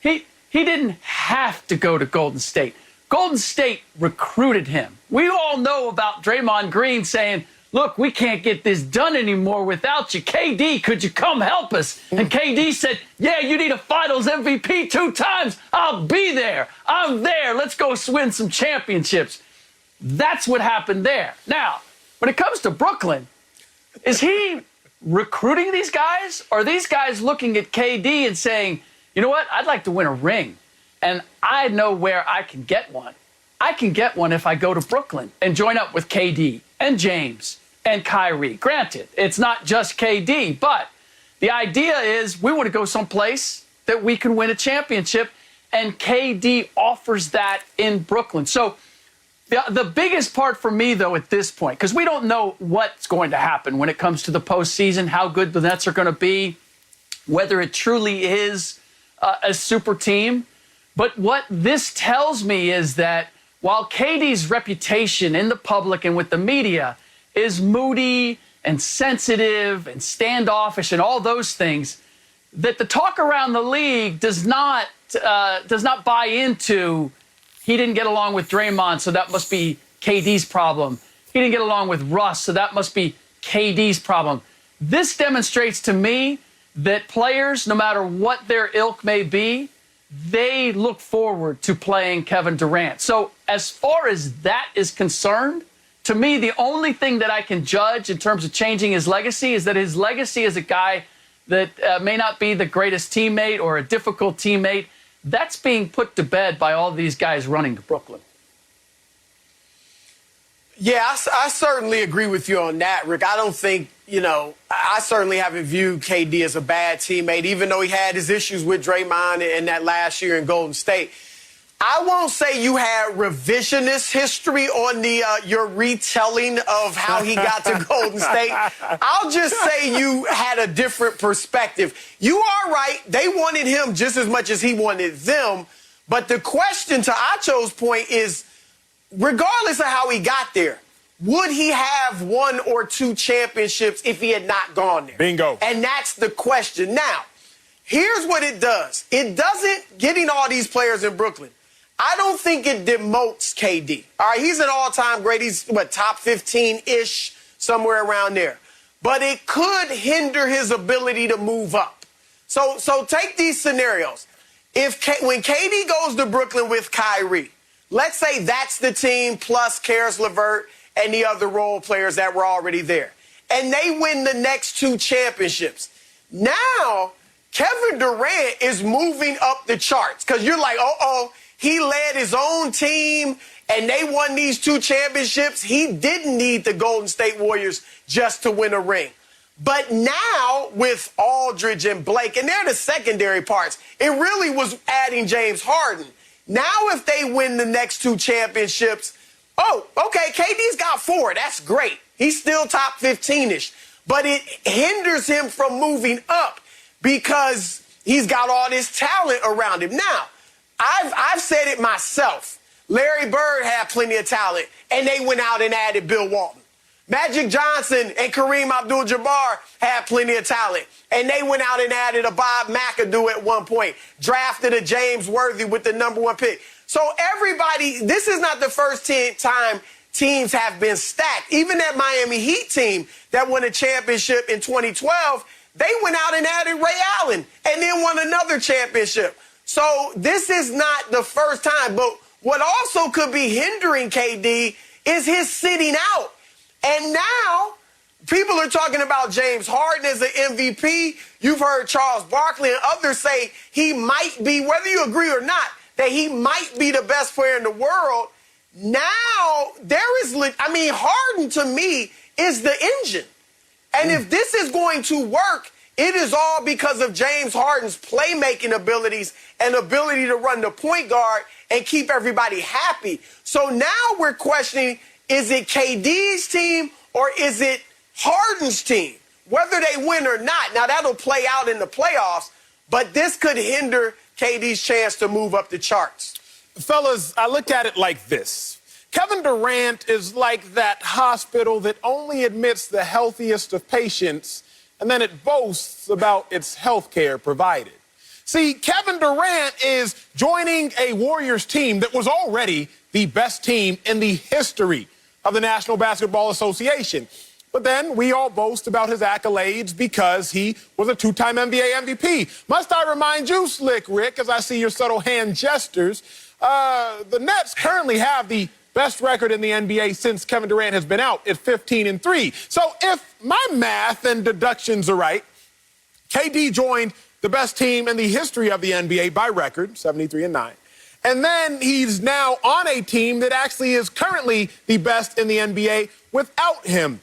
He didn't have to go to Golden State. Golden State recruited him. We all know about Draymond Green saying, look, we can't get this done anymore without you. KD, could you come help us? And KD said, yeah, you need a Finals MVP 2 times. I'll be there. I'm there. Let's go win some championships. That's what happened there. Now, when it comes to Brooklyn, is he recruiting these guys? Or are these guys looking at KD and saying, you know what? I'd like to win a ring. And I know where I can get one. I can get one if I go to Brooklyn and join up with KD and James and Kyrie. Granted, it's not just KD, but the idea is we want to go someplace that we can win a championship, and KD offers that in Brooklyn. So the biggest part for me, though, at this point, because we don't know what's going to happen when it comes to the postseason, how good the Nets are going to be, whether it truly is a super team. But what this tells me is that while KD's reputation in the public and with the media is moody and sensitive and standoffish and all those things, that the talk around the league does not buy into he didn't get along with Draymond, so that must be KD's problem. He didn't get along with Russ, so that must be KD's problem. This demonstrates to me that players, no matter what their ilk may be, they look forward to playing Kevin Durant. So as far as that is concerned, to me, the only thing that I can judge in terms of changing his legacy is that his legacy is a guy that may not be the greatest teammate or a difficult teammate. That's being put to bed by all these guys running to Brooklyn. Yeah, I certainly agree with you on that, Rick. I don't think, I certainly haven't viewed KD as a bad teammate, even though he had his issues with Draymond in that last year in Golden State. I won't say you had revisionist history on your retelling of how he got to Golden State. I'll just say you had a different perspective. You are right. They wanted him just as much as he wanted them. But the question, to Acho's point, is regardless of how he got there, would he have 1 or 2 championships if he had not gone there? Bingo. And that's the question. Now, here's what it does. It doesn't, getting all these players in Brooklyn, I don't think it demotes KD. All right, he's an all-time great. He's, top 15-ish, somewhere around there. But it could hinder his ability to move up. So take these scenarios. When KD goes to Brooklyn with Kyrie, let's say that's the team plus Karis LeVert and the other role players that were already there. And they win the next 2 championships. Now, Kevin Durant is moving up the charts because you're like, he led his own team and they won these 2 championships. He didn't need the Golden State Warriors just to win a ring. But now with Aldridge and Blake, and they're the secondary parts, it really was adding James Harden. Now if they win the next 2 championships, okay, KD's got 4. That's great. He's still top 15-ish. But it hinders him from moving up because he's got all this talent around him. Now, I've said it myself. Larry Bird had plenty of talent, and they went out and added Bill Walton. Magic Johnson and Kareem Abdul-Jabbar had plenty of talent, and they went out and added a Bob McAdoo at one point, drafted a James Worthy with the #1 pick. So everybody, this is not the first time teams have been stacked. Even that Miami Heat team that won a championship in 2012, they went out and added Ray Allen and then won another championship. So this is not the first time. But what also could be hindering KD is his sitting out. And now people are talking about James Harden as an MVP. You've heard Charles Barkley and others say he might be, whether you agree or not, that he might be the best player in the world. Now there is, Harden to me is the engine. And if this is going to work, it is all because of James Harden's playmaking abilities and ability to run the point guard and keep everybody happy. So now we're questioning, is it KD's team or is it Harden's team? Whether they win or not. Now, that'll play out in the playoffs, but this could hinder KD's chance to move up the charts. Fellas, I look at it like this. Kevin Durant is like that hospital that only admits the healthiest of patients, and then it boasts about its health care provided. See, Kevin Durant is joining a Warriors team that was already the best team in the history of the National Basketball Association. But then we all boast about his accolades because he was a 2-time NBA MVP. Must I remind you, Slick Rick, as I see your subtle hand gestures, the Nets currently have the best record in the NBA since Kevin Durant has been out at 15-3. So if my math and deductions are right, KD joined the best team in the history of the NBA by record, 73-9. And then he's now on a team that actually is currently the best in the NBA without him.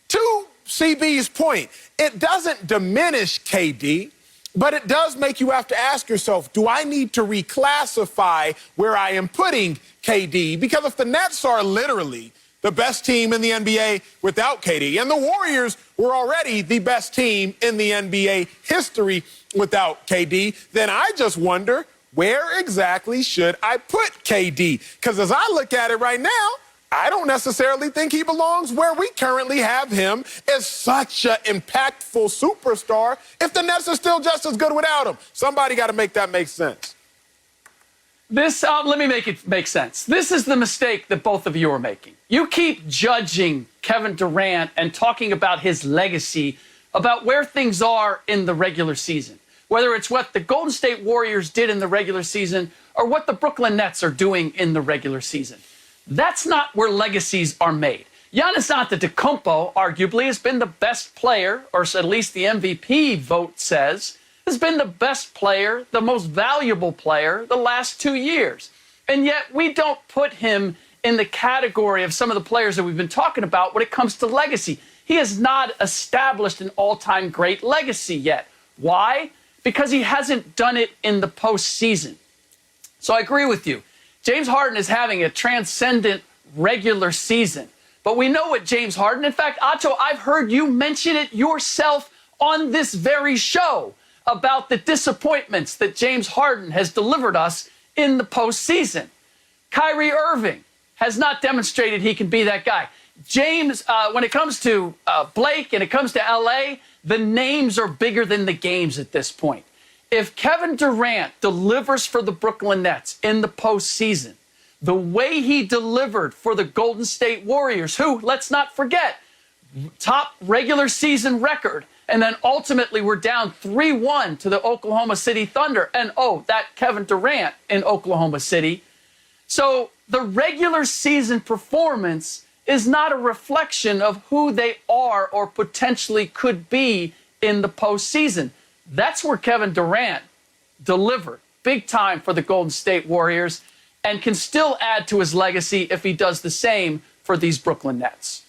To CB's point, it doesn't diminish KD, but it does make you have to ask yourself, do I need to reclassify where I am putting KD? Because if the Nets are literally the best team in the NBA without KD, and the Warriors were already the best team in the NBA history without KD, then I just wonder, where exactly should I put KD? Because as I look at it right now, I don't necessarily think he belongs where we currently have him as such an impactful superstar if the Nets are still just as good without him. Somebody got to make that make sense. Let me make it make sense. This is the mistake that both of you are making. You keep judging Kevin Durant and talking about his legacy, about where things are in the regular season, whether it's what the Golden State Warriors did in the regular season or what the Brooklyn Nets are doing in the regular season. That's not where legacies are made. Giannis Antetokounmpo, arguably, has been the best player, or at least the MVP vote says, has been the best player, the most valuable player the last 2 years. And yet we don't put him in the category of some of the players that we've been talking about when it comes to legacy. He has not established an all-time great legacy yet. Why? Because he hasn't done it in the postseason. So I agree with you. James Harden is having a transcendent regular season. But we know what James Harden, in fact, Acho, I've heard you mention it yourself on this very show about the disappointments that James Harden has delivered us in the postseason. Kyrie Irving has not demonstrated he can be that guy. James, when it comes to Blake and it comes to LA, the names are bigger than the games at this point. if Kevin Durant delivers for the Brooklyn Nets in the postseason, the way he delivered for the Golden State Warriors, who, let's not forget, top regular season record, and then ultimately we're down 3-1 to the Oklahoma City Thunder. And, that Kevin Durant in Oklahoma City. So the regular season performance is not a reflection of who they are or potentially could be in the postseason. That's where Kevin Durant delivered big time for the Golden State Warriors and can still add to his legacy if he does the same for these Brooklyn Nets.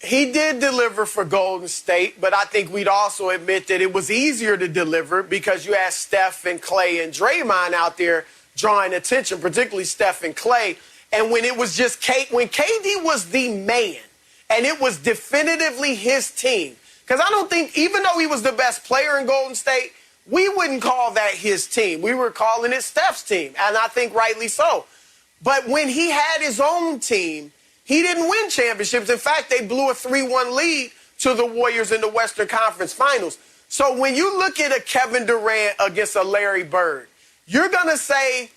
He did deliver for Golden State, but I think we'd also admit that it was easier to deliver because you had Steph and Clay and Draymond out there drawing attention, particularly Steph and Clay. And when it was just when KD was the man and it was definitively his team, because I don't think, even though he was the best player in Golden State, we wouldn't call that his team. We were calling it Steph's team, and I think rightly so. But when he had his own team, he didn't win championships. In fact, they blew a 3-1 lead to the Warriors in the Western Conference Finals. So when you look at a Kevin Durant against a Larry Bird, you're going to say,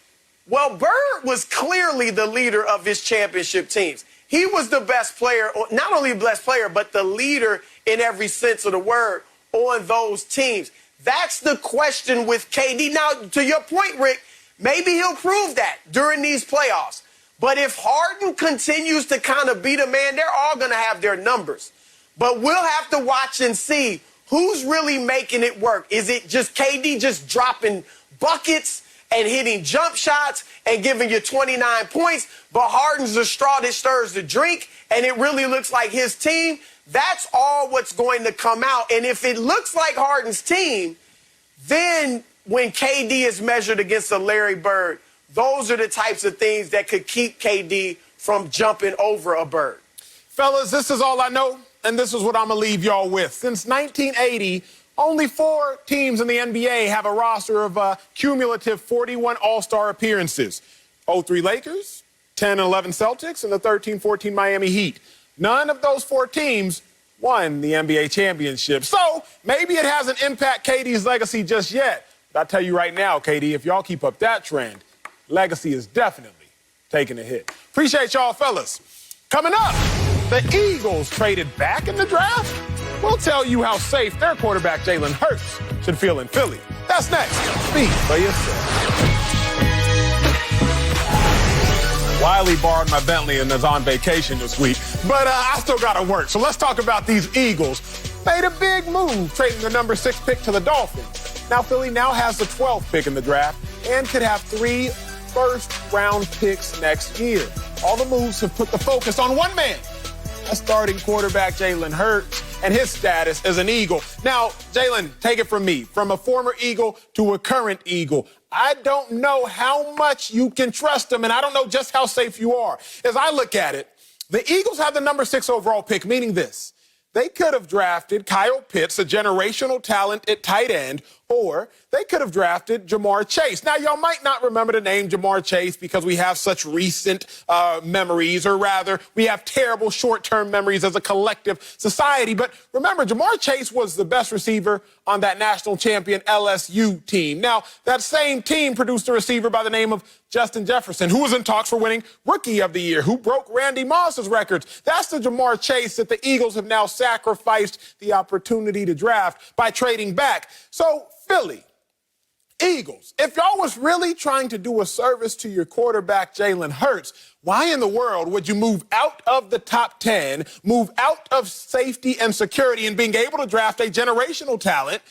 well, Bird was clearly the leader of his championship teams. He was the best player, not only the best player, but the leader in every sense of the word on those teams. That's the question with KD. Now, to your point, Rick, maybe he'll prove that during these playoffs. But if Harden continues to kind of be the man, they're all going to have their numbers. But we'll have to watch and see who's really making it work. Is it just KD just dropping buckets and hitting jump shots and giving you 29 points, but Harden's the straw that stirs the drink, and it really looks like his team? That's all what's going to come out. And if it looks like Harden's team, then when KD is measured against a Larry Bird, those are the types of things that could keep KD from jumping over a Bird. Fellas, this is all I know, and this is what I'm going to leave y'all with. Since 1980, only 4 teams in the NBA have a roster of cumulative 41 All-Star appearances. 03 Lakers, 10-11 Celtics, and the 13-14 Miami Heat. None of those 4 teams won the NBA championship. So maybe it hasn't impacted KD's legacy just yet. But I tell you right now, KD, if y'all keep up that trend, legacy is definitely taking a hit. Appreciate y'all, fellas. Coming up, the Eagles traded back in the draft. We'll tell you how safe their quarterback, Jalen Hurts, should feel in Philly. That's next. Speak for yourself. Wiley borrowed my Bentley and is on vacation this week, but I still got to work. So let's talk about these Eagles. Made a big move, trading the number 6 pick to the Dolphins. Now Philly now has the 12th pick in the draft and could have 3 first-round picks next year. All the moves have put the focus on one man, a starting quarterback, Jalen Hurts, and his status as an Eagle. Now, Jalen, take it from me. From a former Eagle to a current Eagle, I don't know how much you can trust him, and I don't know just how safe you are. As I look at it, the Eagles have the number 6 overall pick, meaning this. They could have drafted Kyle Pitts, a generational talent at tight end, or they could have drafted Jamar Chase. Now, y'all might not remember the name Jamar Chase because we have such recent memories, or rather, we have terrible short-term memories as a collective society. But remember, Jamar Chase was the best receiver on that national champion LSU team. Now, that same team produced a receiver by the name of Justin Jefferson, who was in talks for winning Rookie of the Year, who broke Randy Moss's records. That's the Jamar Chase that the Eagles have now sacrificed the opportunity to draft by trading back. So, Philly, Eagles, if y'all was really trying to do a service to your quarterback, Jalen Hurts, why in the world would you move out of the top 10, move out of safety and security and being able to draft a generational talent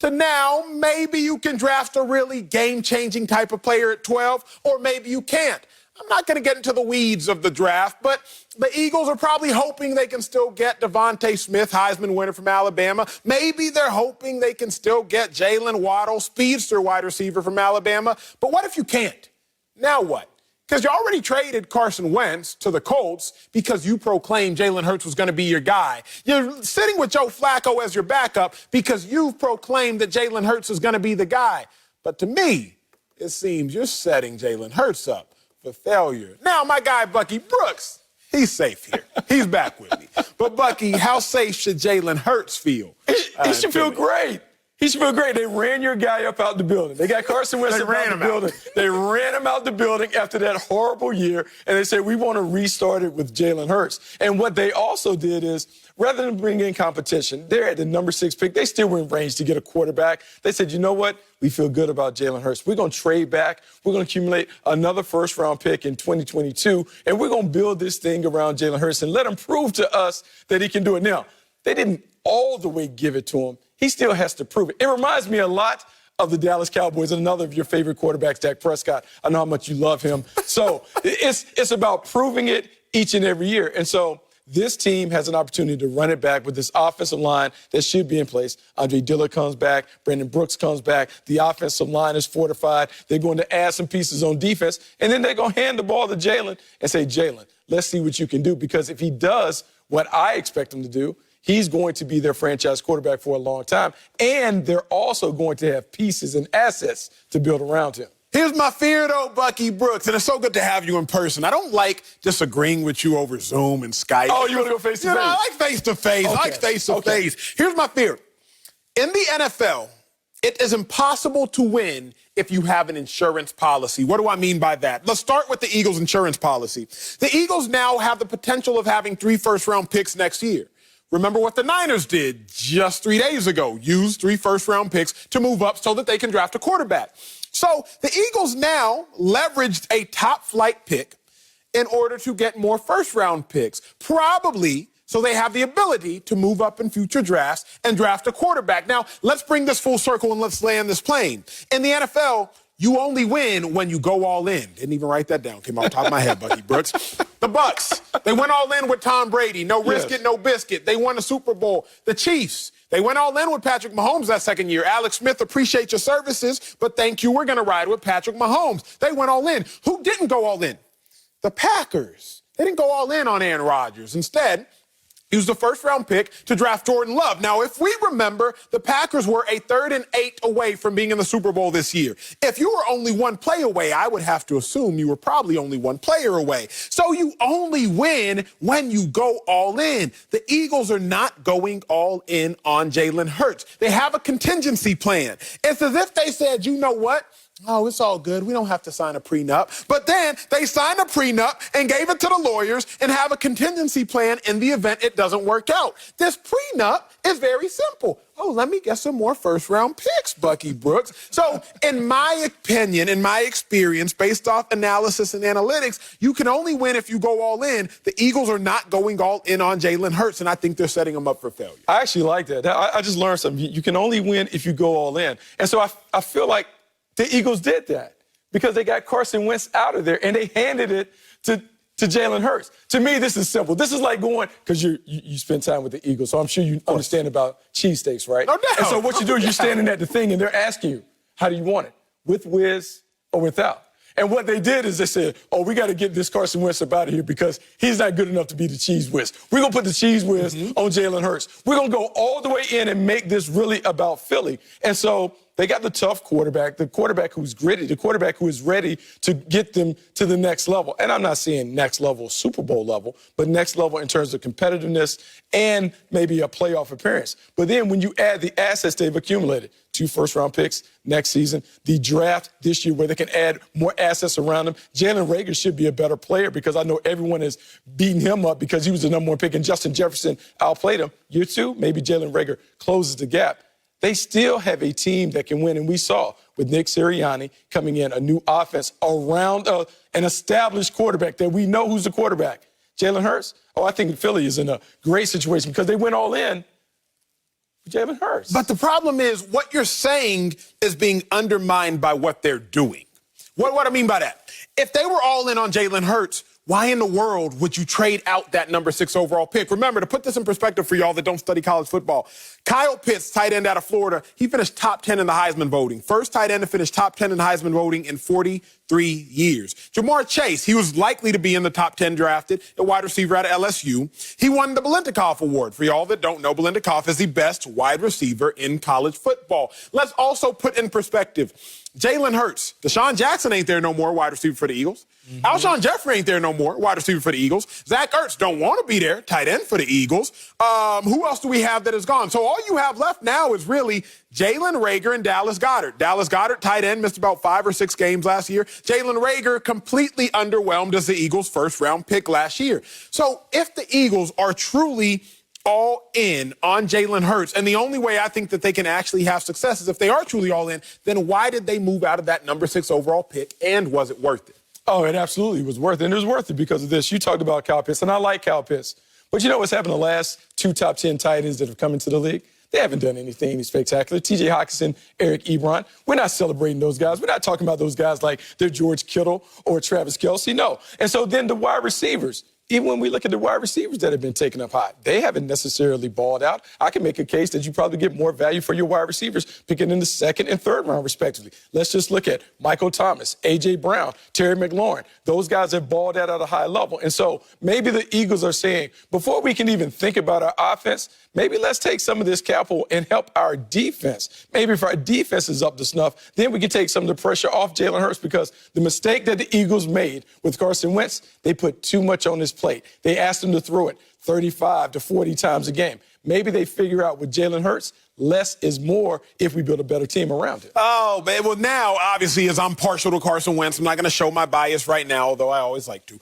to now maybe you can draft a really game-changing type of player at 12, or maybe you can't? I'm not going to get into the weeds of the draft, but the Eagles are probably hoping they can still get Devontae Smith, Heisman winner from Alabama. Maybe they're hoping they can still get Jalen Waddle, speedster wide receiver from Alabama. But what if you can't? Now what? Because you already traded Carson Wentz to the Colts because you proclaimed Jalen Hurts was going to be your guy. You're sitting with Joe Flacco as your backup because you've proclaimed that Jalen Hurts is going to be the guy. But to me, it seems you're setting Jalen Hurts up for failure. Now, my guy, Bucky Brooks, he's safe here. He's back with me. But, Bucky, how safe should Jalen Hurts feel? He should feel great. He should feel great. They ran your guy up out the building. They got Carson Wentz up out the building. They ran him out the building after that horrible year, and they said, we want to restart it with Jalen Hurts. And what they also did is, rather than bring in competition, they're at the number 6 pick. They still were in range to get a quarterback. They said, you know what? We feel good about Jalen Hurts. We're going to trade back. We're going to accumulate another first-round pick in 2022, and we're going to build this thing around Jalen Hurts and let him prove to us that he can do it. Now, they didn't all the way give it to him. He still has to prove it. It reminds me a lot of the Dallas Cowboys and another of your favorite quarterbacks, Dak Prescott. I know how much you love him. So it's about proving it each and every year. And so this team has an opportunity to run it back with this offensive line that should be in place. Andre Dillard comes back. Brandon Brooks comes back. The offensive line is fortified. They're going to add some pieces on defense. And then they're going to hand the ball to Jalen and say, Jalen, let's see what you can do. Because if he does what I expect him to do, he's going to be their franchise quarterback for a long time. And they're also going to have pieces and assets to build around him. Here's my fear, though, Bucky Brooks, and it's so good to have you in person. I don't like disagreeing with you over Zoom and Skype. Oh, you want to go face-to-face? I like face-to-face. Okay. I like face-to-face. Here's my fear. In the NFL, it is impossible to win if you have an insurance policy. What do I mean by that? Let's start with the Eagles' insurance policy. The Eagles now have the potential of having 3 first-round picks next year. Remember what the Niners did just 3 days ago, use 3 first-round picks to move up so that they can draft a quarterback. So the Eagles now leveraged a top-flight pick in order to get more first-round picks, probably so they have the ability to move up in future drafts and draft a quarterback. Now, let's bring this full circle and let's land this plane. In the NFL, you only win when you go all in. Didn't even write that down. Came off the top of my head, Bucky Brooks. The Bucks, they went all in with Tom Brady. No risk it, no biscuit. They won the Super Bowl. The Chiefs, they went all in with Patrick Mahomes that second year. Alex Smith, appreciate your services, but thank you. We're going to ride with Patrick Mahomes. They went all in. Who didn't go all in? The Packers. They didn't go all in on Aaron Rodgers. Instead, used the first-round pick to draft Jordan Love. Now, if we remember, the Packers were a 3rd and 8 away from being in the Super Bowl this year. If you were only 1 play away, I would have to assume you were probably only 1 player away. So you only win when you go all in. The Eagles are not going all in on Jalen Hurts. They have a contingency plan. It's as if they said, you know what? Oh, it's all good. We don't have to sign a prenup. But then they signed a prenup and gave it to the lawyers and have a contingency plan in the event it doesn't work out. This prenup is very simple. Oh, let me get some more first-round picks, Bucky Brooks. So in my opinion, in my experience, based off analysis and analytics, you can only win if you go all in. The Eagles are not going all in on Jalen Hurts, and I think they're setting him up for failure. I actually like that. I just learned something. You can only win if you go all in. And so I feel like the Eagles did that because they got Carson Wentz out of there and they handed it to Jalen Hurts. To me, this is simple. This is like going, because you spend time with the Eagles, so I'm sure you understand about cheesesteaks, right? No doubt. And so what you do is you're standing at the thing and they're asking you, how do you want it? With whiz or without? And what they did is they said, oh, we got to get this Carson Wentz up out of here because he's not good enough to be the cheese whiz. We're going to put the cheese whiz on Jalen Hurts. We're going to go all the way in and make this really about Philly. And so they got the tough quarterback, the quarterback who's gritty, the quarterback who is ready to get them to the next level. And I'm not saying next level, Super Bowl level, but next level in terms of competitiveness and maybe a playoff appearance. But then when you add the assets they've accumulated, 2 first-round picks next season, the draft this year where they can add more assets around him. Jalen Reagor should be a better player because I know everyone is beating him up because he was the number 1 pick and Justin Jefferson outplayed him. Year 2, maybe Jalen Reagor closes the gap. They still have a team that can win, and we saw with Nick Sirianni coming in, a new offense around an established quarterback that we know who's the quarterback. Jalen Hurts, I think Philly is in a great situation because they went all in with Jalen Hurts. But the problem is what you're saying is being undermined by what they're doing. What I mean by that? If they were all in on Jalen Hurts, why in the world would you trade out that number 6 overall pick? Remember, to put this in perspective for y'all that don't study college football, Kyle Pitts, tight end out of Florida, he finished top 10 in the Heisman voting. First tight end to finish top 10 in the Heisman voting in 43 years. Jamar Chase, he was likely to be in the top 10 drafted, a wide receiver out of LSU. He won the Biletnikoff Award. For y'all that don't know, Biletnikoff is the best wide receiver in college football. Let's also put in perspective, Jalen Hurts. Deshaun Jackson ain't there no more, wide receiver for the Eagles. Alshon Jeffrey ain't there no more, wide receiver for the Eagles. Zach Ertz don't want to be there, tight end for the Eagles. Who else do we have that is gone? So all you have left now is really Jalen Reagor and Dallas Goedert. Dallas Goedert, tight end, missed about 5 or 6 games last year. Jalen Reagor completely underwhelmed as the Eagles' first-round pick last year. So if the Eagles are truly all in on Jalen Hurts, and the only way I think that they can actually have success is if they are truly all in, then why did they move out of that number 6 overall pick, and was it worth it? Oh, it absolutely was worth it, and it was worth it because of this. You talked about Kyle Pitts, and I like Kyle Pitts. But you know what's happened the last 2 top 10 tight ends that have come into the league? They haven't done anything spectacular. T.J. Hockenson, Eric Ebron, we're not celebrating those guys. We're not talking about those guys like they're George Kittle or Travis Kelce, no. And so then the wide receivers, even when we look at the wide receivers that have been taken up high, they haven't necessarily balled out. I can make a case that you probably get more value for your wide receivers picking in the 2nd and 3rd round, respectively. Let's just look at Michael Thomas, A.J. Brown, Terry McLaurin. Those guys have balled out at a high level. And so maybe the Eagles are saying, before we can even think about our offense, maybe let's take some of this capital and help our defense. Maybe if our defense is up to snuff, then we can take some of the pressure off Jalen Hurts, because the mistake that the Eagles made with Carson Wentz, they put too much on his plate. They asked him to throw it 35 to 40 times a game. Maybe they figure out with Jalen Hurts, less is more if we build a better team around it. Oh, man. Well, now, obviously, as I'm partial to Carson Wentz, I'm not going to show my bias right now, although I always like to.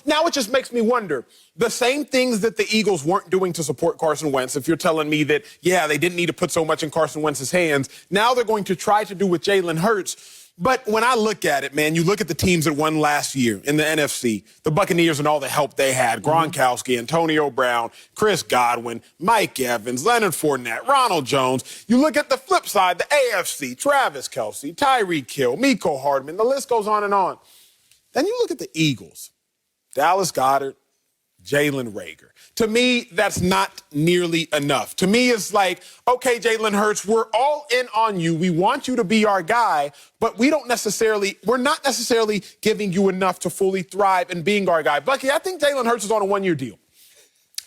Now it just makes me wonder, the same things that the Eagles weren't doing to support Carson Wentz, if you're telling me that, yeah, they didn't need to put so much in Carson Wentz's hands, now they're going to try to do with Jalen Hurts. But when I look at it, man, you look at the teams that won last year in the NFC, the Buccaneers and all the help they had, Gronkowski, Antonio Brown, Chris Godwin, Mike Evans, Leonard Fournette, Ronald Jones. You look at the flip side, the AFC, Travis Kelce, Tyreek Hill, Mecole Hardman, the list goes on and on. Then you look at the Eagles, Dallas Goedert, Jalen Reagor. To me, that's not nearly enough. To me, it's like, okay, Jalen Hurts, we're all in on you. We want you to be our guy, but we're not necessarily giving you enough to fully thrive in being our guy. Bucky, I think Jalen Hurts is on a 1-year deal.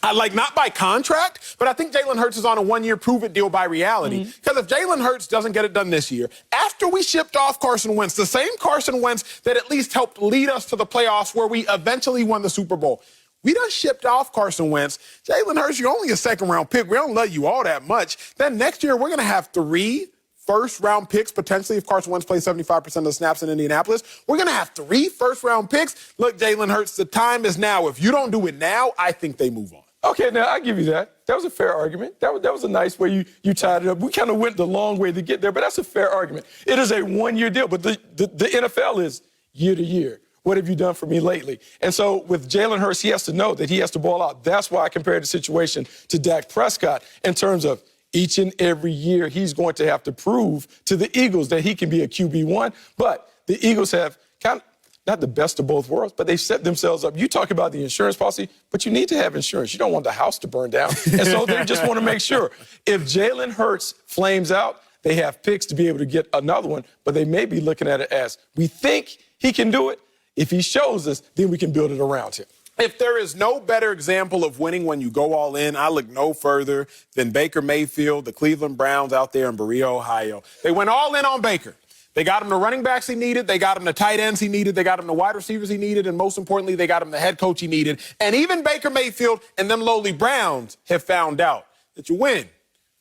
Not by contract, but I think Jalen Hurts is on a 1-year prove-it deal by reality. Because if Jalen Hurts doesn't get it done this year, after we shipped off Carson Wentz, the same Carson Wentz that at least helped lead us to the playoffs where we eventually won the Super Bowl, we done shipped off Carson Wentz. Jalen Hurts, you're only a 2nd-round pick. We don't love you all that much. Then next year, we're going to have 3 first-round picks, potentially, if Carson Wentz plays 75% of the snaps in Indianapolis. We're going to have 3 first-round picks. Look, Jalen Hurts, the time is now. If you don't do it now, I think they move on. Okay, now, I give you that. That was a fair argument. That was a nice way you tied it up. We kind of went the long way to get there, but that's a fair argument. It is a 1-year deal, but the NFL is year to year. What have you done for me lately? And so with Jalen Hurts, he has to know that he has to ball out. That's why I compared the situation to Dak Prescott in terms of each and every year he's going to have to prove to the Eagles that he can be a QB1. But the Eagles have kind of not the best of both worlds, but they've set themselves up. You talk about the insurance policy, but you need to have insurance. You don't want the house to burn down. And so they just want to make sure if Jalen Hurts flames out, they have picks to be able to get another one, but they may be looking at it as we think he can do it. If he shows us, then we can build it around him. If there is no better example of winning when you go all in, I look no further than Baker Mayfield, the Cleveland Browns out there in Berea, Ohio. They went all in on Baker. They got him the running backs he needed. They got him the tight ends he needed. They got him the wide receivers he needed. And most importantly, they got him the head coach he needed. And even Baker Mayfield and them lowly Browns have found out that you win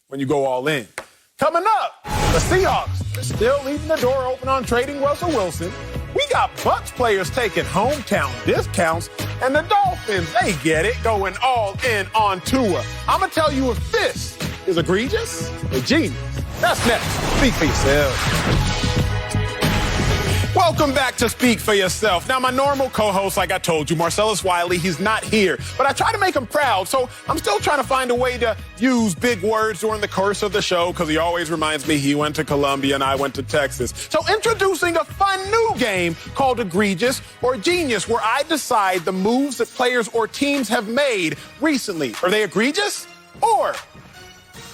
when you go all in. Coming up, the Seahawks are still leaving the door open on trading Russell Wilson. We got Bucs players taking hometown discounts, and the Dolphins, they get it, going all in on Tua. I'm going to tell you if this is egregious or genius. That's next. Speak for yourself. Welcome back to Speak for Yourself. Now, my normal co-host, like I told you, Marcellus Wiley, he's not here. But I try to make him proud, so I'm still trying to find a way to use big words during the course of the show, because he always reminds me he went to Columbia and I went to Texas. So introducing a fun new game called Egregious or Genius, where I decide the moves that players or teams have made recently. Are they egregious or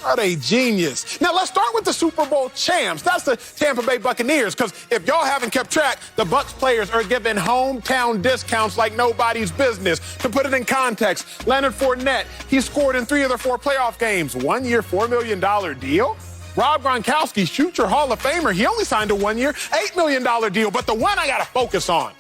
are they genius? Now, let's start with the Super Bowl champs. That's the Tampa Bay Buccaneers, because if y'all haven't kept track, the Bucs players are given hometown discounts like nobody's business. To put it in context, Leonard Fournette, he scored in 3 of their 4 playoff games. 1-year, $4 million deal? Rob Gronkowski's future Hall of Famer, he only signed a one-year, $8 million deal. But the one I got to focus on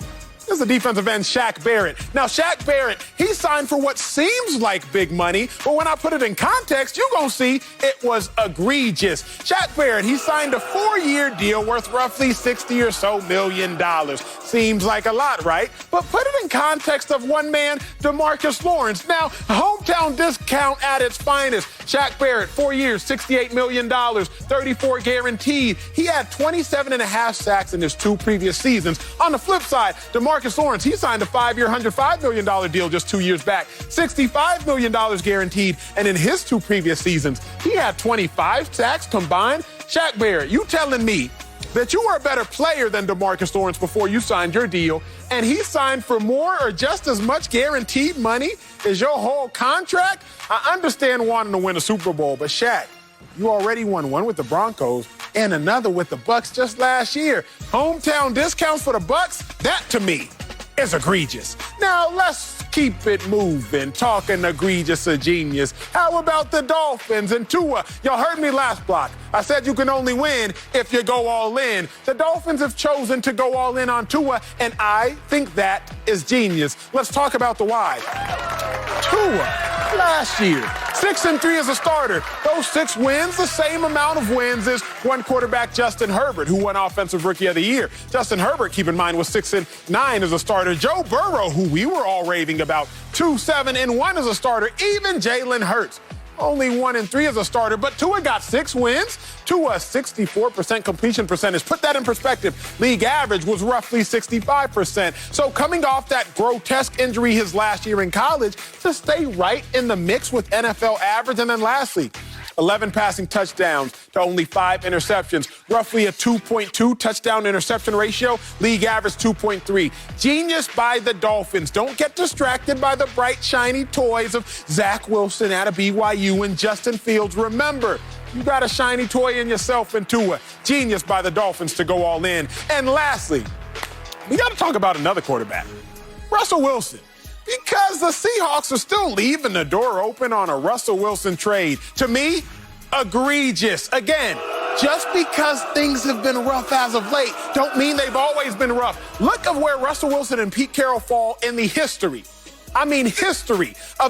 is the defensive end, Shaq Barrett. Now, Shaq Barrett, he signed for what seems like big money, but when I put it in context, you're going to see it was egregious. Shaq Barrett, he signed a 4-year deal worth roughly $60 or so million. Seems like a lot, right? But put it in context of one man, DeMarcus Lawrence. Now, hometown discount at its finest. Shaq Barrett, 4 years, $68 million, 34 guaranteed. He had 27 and a half sacks in his 2 previous seasons. On the flip side, DeMarcus Lawrence, he signed a 5-year, $105 million deal just 2 years back, $65 million guaranteed. And in his 2 previous seasons, he had 25 sacks combined. Shaq Barrett, you telling me that you were a better player than DeMarcus Lawrence before you signed your deal, and he signed for more or just as much guaranteed money as your whole contract? I understand wanting to win a Super Bowl, but Shaq, you already won one with the Broncos and another with the Bucs just last year. Hometown discounts for the Bucs? That, to me, is egregious. Now, let's keep it moving, talking egregious or genius. How about the Dolphins and Tua? Y'all heard me last block. I said you can only win if you go all in. The Dolphins have chosen to go all in on Tua, and I think that is genius. Let's talk about the why. Tua, last year, 6-3 as a starter. Those 6 wins, the same amount of wins as one quarterback, Justin Herbert, who won Offensive Rookie of the Year. Justin Herbert, keep in mind, was 6-9 as a starter. Joe Burrow, who we were all raving about, 2-7-1 as a starter. Even Jalen Hurts, only 1-3 as a starter, but Tua got 6 wins. Tua, 64% completion percentage. Put that in perspective. League average was roughly 65%. So coming off that grotesque injury his last year in college, to stay right in the mix with NFL average. And then lastly, 11 passing touchdowns to only 5 interceptions, roughly a 2.2 touchdown interception ratio, league average 2.3. Genius by the Dolphins. Don't get distracted by the bright, shiny toys of Zach Wilson out of BYU and Justin Fields. Remember, you got a shiny toy in yourself and Tua. Genius by the Dolphins to go all in. And lastly, we got to talk about another quarterback, Russell Wilson. Because the Seahawks are still leaving the door open on a Russell Wilson trade. To me, egregious. Again, just because things have been rough as of late don't mean they've always been rough. Look at where Russell Wilson and Pete Carroll fall in the history of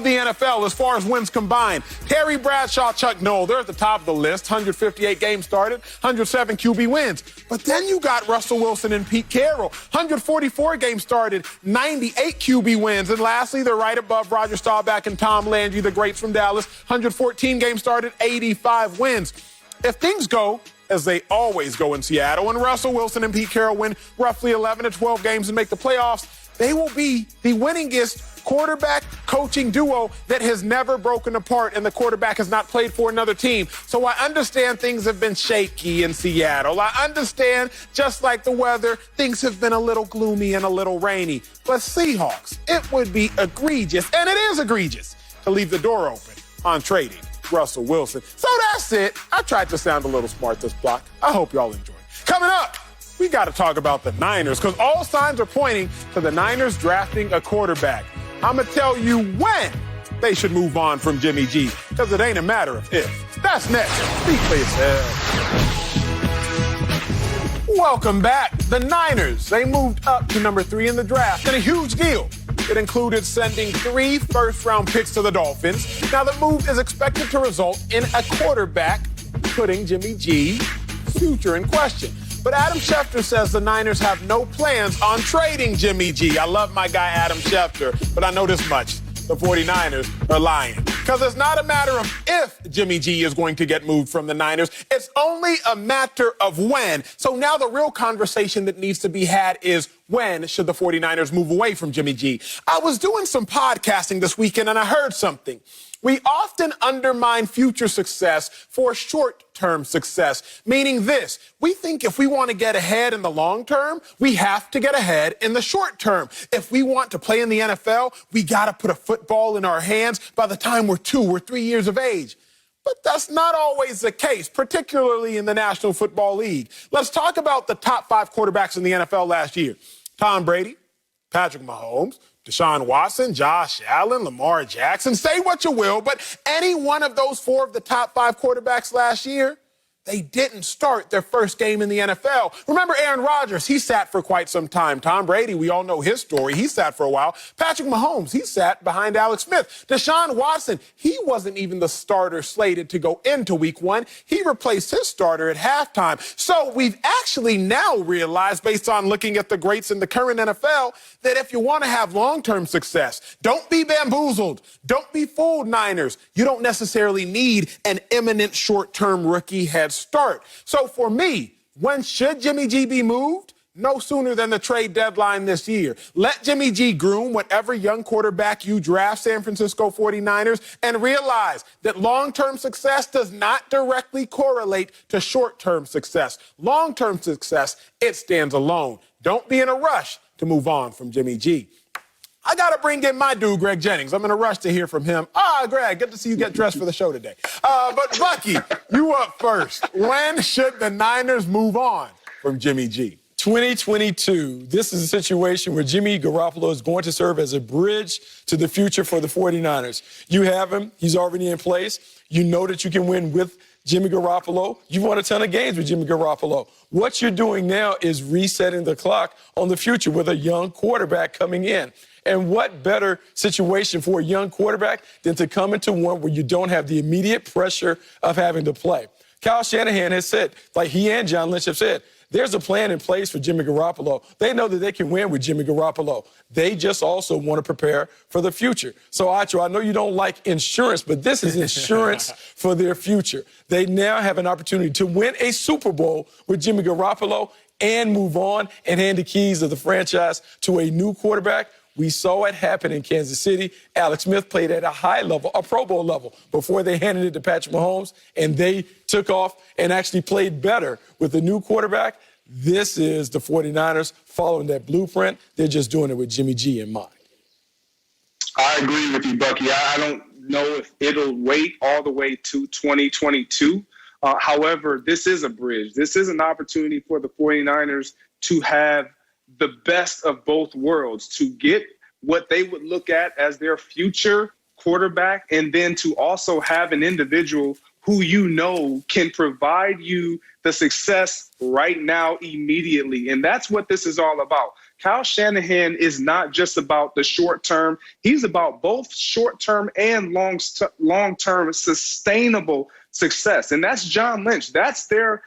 the NFL as far as wins combined. Terry Bradshaw, Chuck Noll, they're at the top of the list. 158 games started, 107 QB wins. But then you got Russell Wilson and Pete Carroll. 144 games started, 98 QB wins. And lastly, they're right above Roger Staubach and Tom Landry, the greats from Dallas. 114 games started, 85 wins. If things go as they always go in Seattle, and Russell Wilson and Pete Carroll win roughly 11 to 12 games and make the playoffs, they will be the winningest quarterback coaching duo that has never broken apart, and the quarterback has not played for another team. So I understand things have been shaky in Seattle. I understand, just like the weather, things have been a little gloomy and a little rainy. But Seahawks, it would be egregious, and it is egregious, to leave the door open on trading Russell Wilson. So that's it. I tried to sound a little smart this block. I hope y'all enjoyed. Coming up, we got to talk about the Niners, because all signs are pointing to the Niners drafting a quarterback. I'm going to tell you when they should move on from Jimmy G, because it ain't a matter of if. That's next. Speak for yourself. Welcome back. The Niners, they moved up to number 3 in the draft in a huge deal. It included sending 3 first-round picks to the Dolphins. Now, the move is expected to result in a quarterback, putting Jimmy G's future in question. But Adam Schefter says the Niners have no plans on trading Jimmy G. I love my guy Adam Schefter, but I know this much. The 49ers are lying. Because it's not a matter of if Jimmy G is going to get moved from the Niners. It's only a matter of when. So now the real conversation that needs to be had is, when should the 49ers move away from Jimmy G? I was doing some podcasting this weekend and I heard something. We often undermine future success for short-term success, meaning this: we think if we want to get ahead in the long term, we have to get ahead in the short term. If we want to play in the NFL, we got to put a football in our hands by the time we're 2 or 3 years of age. But that's not always the case, particularly in the National Football League. Let's talk about the top 5 quarterbacks in the NFL last year. Tom Brady, Patrick Mahomes, Deshaun Watson, Josh Allen, Lamar Jackson. Say what you will, but any one of those 4 of the top 5 quarterbacks last year, they didn't start their first game in the NFL. Remember Aaron Rodgers, he sat for quite some time. Tom Brady, we all know his story. He sat for a while. Patrick Mahomes, he sat behind Alex Smith. Deshaun Watson, he wasn't even the starter slated to go into week 1. He replaced his starter at halftime. So we've actually now realized, based on looking at the greats in the current NFL, that if you want to have long-term success, don't be bamboozled. Don't be fooled, Niners. You don't necessarily need an imminent short-term rookie head start. So for me, when should Jimmy G be moved? No sooner than the trade deadline this year. Let Jimmy G groom whatever young quarterback you draft, San Francisco 49ers, and realize that long-term success does not directly correlate to short-term success. Long-term success, it stands alone. Don't be in a rush to move on from Jimmy G. I got to bring in my dude, Greg Jennings. I'm in a rush to hear from him. Greg, good to see you get dressed for the show today. But Bucky, you up first. When should the Niners move on from Jimmy G? 2022, this is a situation where Jimmy Garoppolo is going to serve as a bridge to the future for the 49ers. You have him. He's already in place. You know that you can win with Jimmy Garoppolo. You've won a ton of games with Jimmy Garoppolo. What you're doing now is resetting the clock on the future with a young quarterback coming in. And what better situation for a young quarterback than to come into one where you don't have the immediate pressure of having to play? Kyle Shanahan has said, like he and John Lynch have said, there's a plan in place for Jimmy Garoppolo. They know that they can win with Jimmy Garoppolo. They just also want to prepare for the future. So, Acho, I know you don't like insurance, but this is insurance for their future. They now have an opportunity to win a Super Bowl with Jimmy Garoppolo and move on and hand the keys of the franchise to a new quarterback. We saw it happen in Kansas City. Alex Smith played at a high level, a Pro Bowl level, before they handed it to Patrick Mahomes, and they took off and actually played better with the new quarterback. This is the 49ers following that blueprint. They're just doing it with Jimmy G in mind. I agree with you, Bucky. I don't know if it'll wait all the way to 2022. However, this is a bridge. This is an opportunity for the 49ers to have the best of both worlds, to get what they would look at as their future quarterback, and then to also have an individual who you know can provide you the success right now immediately. And that's what this is all about. Kyle Shanahan is not just about the short term. He's about both short term and long-term sustainable success. And that's John Lynch. That's their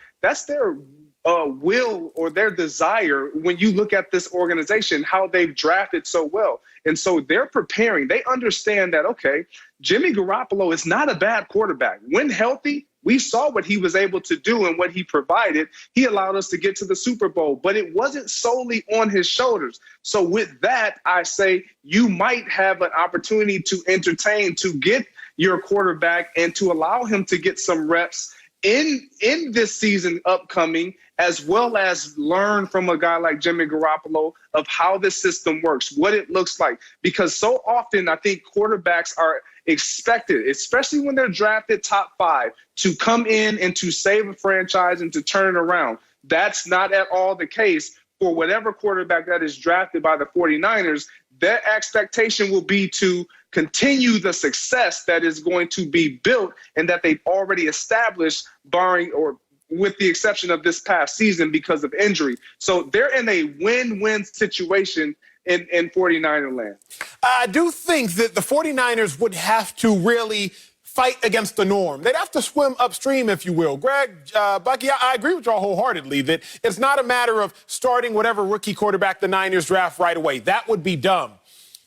will or their desire when you look at this organization, how they've drafted so well. And so they're preparing. They understand that, okay, Jimmy Garoppolo is not a bad quarterback. When healthy, we saw what he was able to do and what he provided. He allowed us to get to the Super Bowl, but it wasn't solely on his shoulders. So with that, I say you might have an opportunity to entertain, to get your quarterback and to allow him to get some reps in this season upcoming, as well as learn from a guy like Jimmy Garoppolo of how this system works, what it looks like. Because so often I think quarterbacks are expected, especially when they're drafted top 5, to come in and to save a franchise and to turn it around. That's not at all the case for whatever quarterback that is drafted by the 49ers. Their expectation will be to continue the success that is going to be built and that they've already established, barring or with the exception of this past season because of injury. So they're in a win-win situation in 49er land. I do think that the 49ers would have to really fight against the norm. They'd have to swim upstream, if you will. Greg, Bucky, I agree with y'all wholeheartedly that it's not a matter of starting whatever rookie quarterback the Niners draft right away. That would be dumb.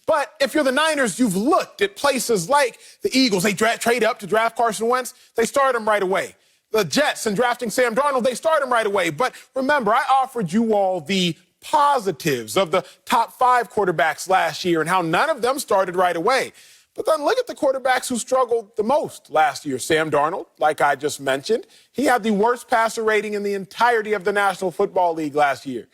But if you're the Niners, you've looked at places like the Eagles. They trade up to draft Carson Wentz. They start him right away. The Jets, in drafting Sam Darnold, they start him right away. But remember, I offered you all the positives of the top 5 quarterbacks last year and how none of them started right away. But then look at the quarterbacks who struggled the most last year. Sam Darnold, like I just mentioned, he had the worst passer rating in the entirety of the National Football League last year.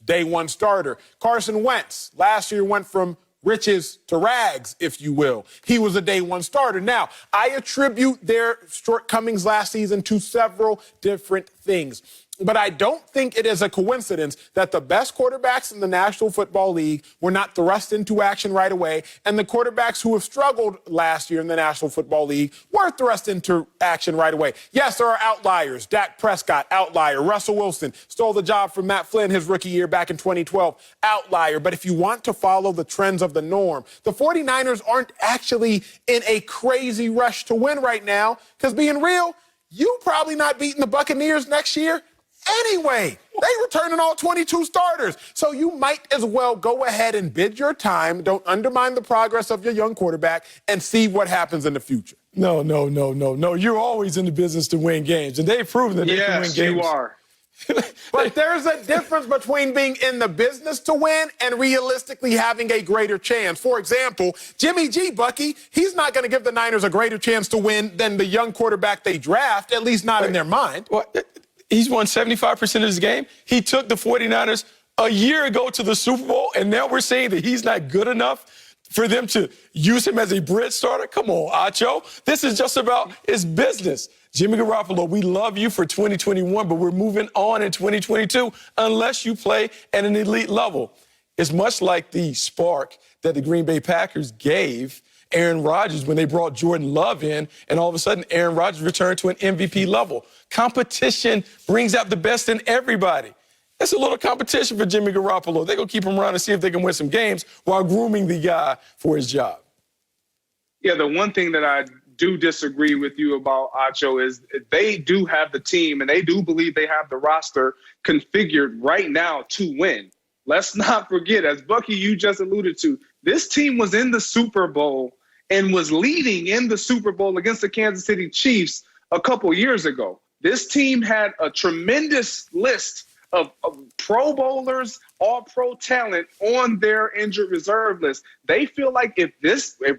Day 1 starter. Carson Wentz last year went from riches to rags, if you will. He was a day 1 starter. Now, I attribute their shortcomings last season to several different things. But I don't think it is a coincidence that the best quarterbacks in the National Football League were not thrust into action right away, and the quarterbacks who have struggled last year in the National Football League were thrust into action right away. Yes, there are outliers. Dak Prescott, outlier. Russell Wilson stole the job from Matt Flynn his rookie year back in 2012, outlier. But if you want to follow the trends of the norm, the 49ers aren't actually in a crazy rush to win right now, because being real, you probably not beating the Buccaneers next year anyway. They returning all 22 starters. So you might as well go ahead and bid your time. Don't undermine the progress of your young quarterback and see what happens in the future. No. You're always in the business to win games, and they've proven that they can win games. Yes, you are. But there's a difference between being in the business to win and realistically having a greater chance. For example, Jimmy G, Bucky, he's not going to give the Niners a greater chance to win than the young quarterback they draft, at least not in their mind. Well, he's won 75% of his game. He took the 49ers a year ago to the Super Bowl, and now we're saying that he's not good enough for them to use him as a bridge starter? Come on, Acho. This is just about his business. Jimmy Garoppolo, we love you for 2021, but we're moving on in 2022 unless you play at an elite level. It's much like the spark that the Green Bay Packers gave Aaron Rodgers when they brought Jordan Love in, and all of a sudden Aaron Rodgers returned to an MVP level. Competition brings out the best in everybody. It's a little competition for Jimmy Garoppolo. They're going to keep him around and see if they can win some games while grooming the guy for his job. Yeah, the one thing that I do disagree with you about, Acho, is they do have the team and they do believe they have the roster configured right now to win. Let's not forget, as Bucky, you just alluded to, this team was in the Super Bowl and was leading in the Super Bowl against the Kansas City Chiefs a couple years ago. This team had a tremendous list of Pro Bowlers, all-pro talent on their injured reserve list. They feel like if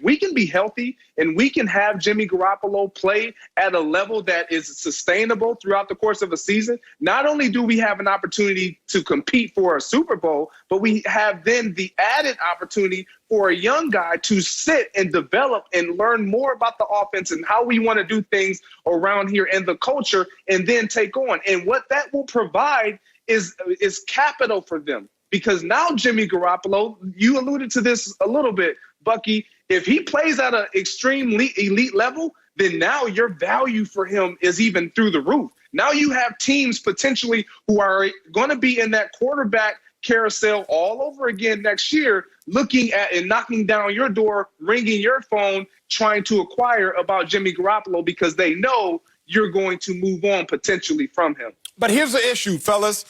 we can be healthy and we can have Jimmy Garoppolo play at a level that is sustainable throughout the course of a season, not only do we have an opportunity to compete for a Super Bowl, but we have then the added opportunity for a young guy to sit and develop and learn more about the offense and how we want to do things around here and the culture, and then take on. And what that will provide is capital for them, because now Jimmy Garoppolo, you alluded to this a little bit, Bucky, if he plays at an extreme elite level, then now your value for him is even through the roof. Now you have teams potentially who are going to be in that quarterback carousel all over again next year, looking at and knocking down your door, ringing your phone, trying to acquire about Jimmy Garoppolo because they know you're going to move on potentially from him. But here's the issue, fellas.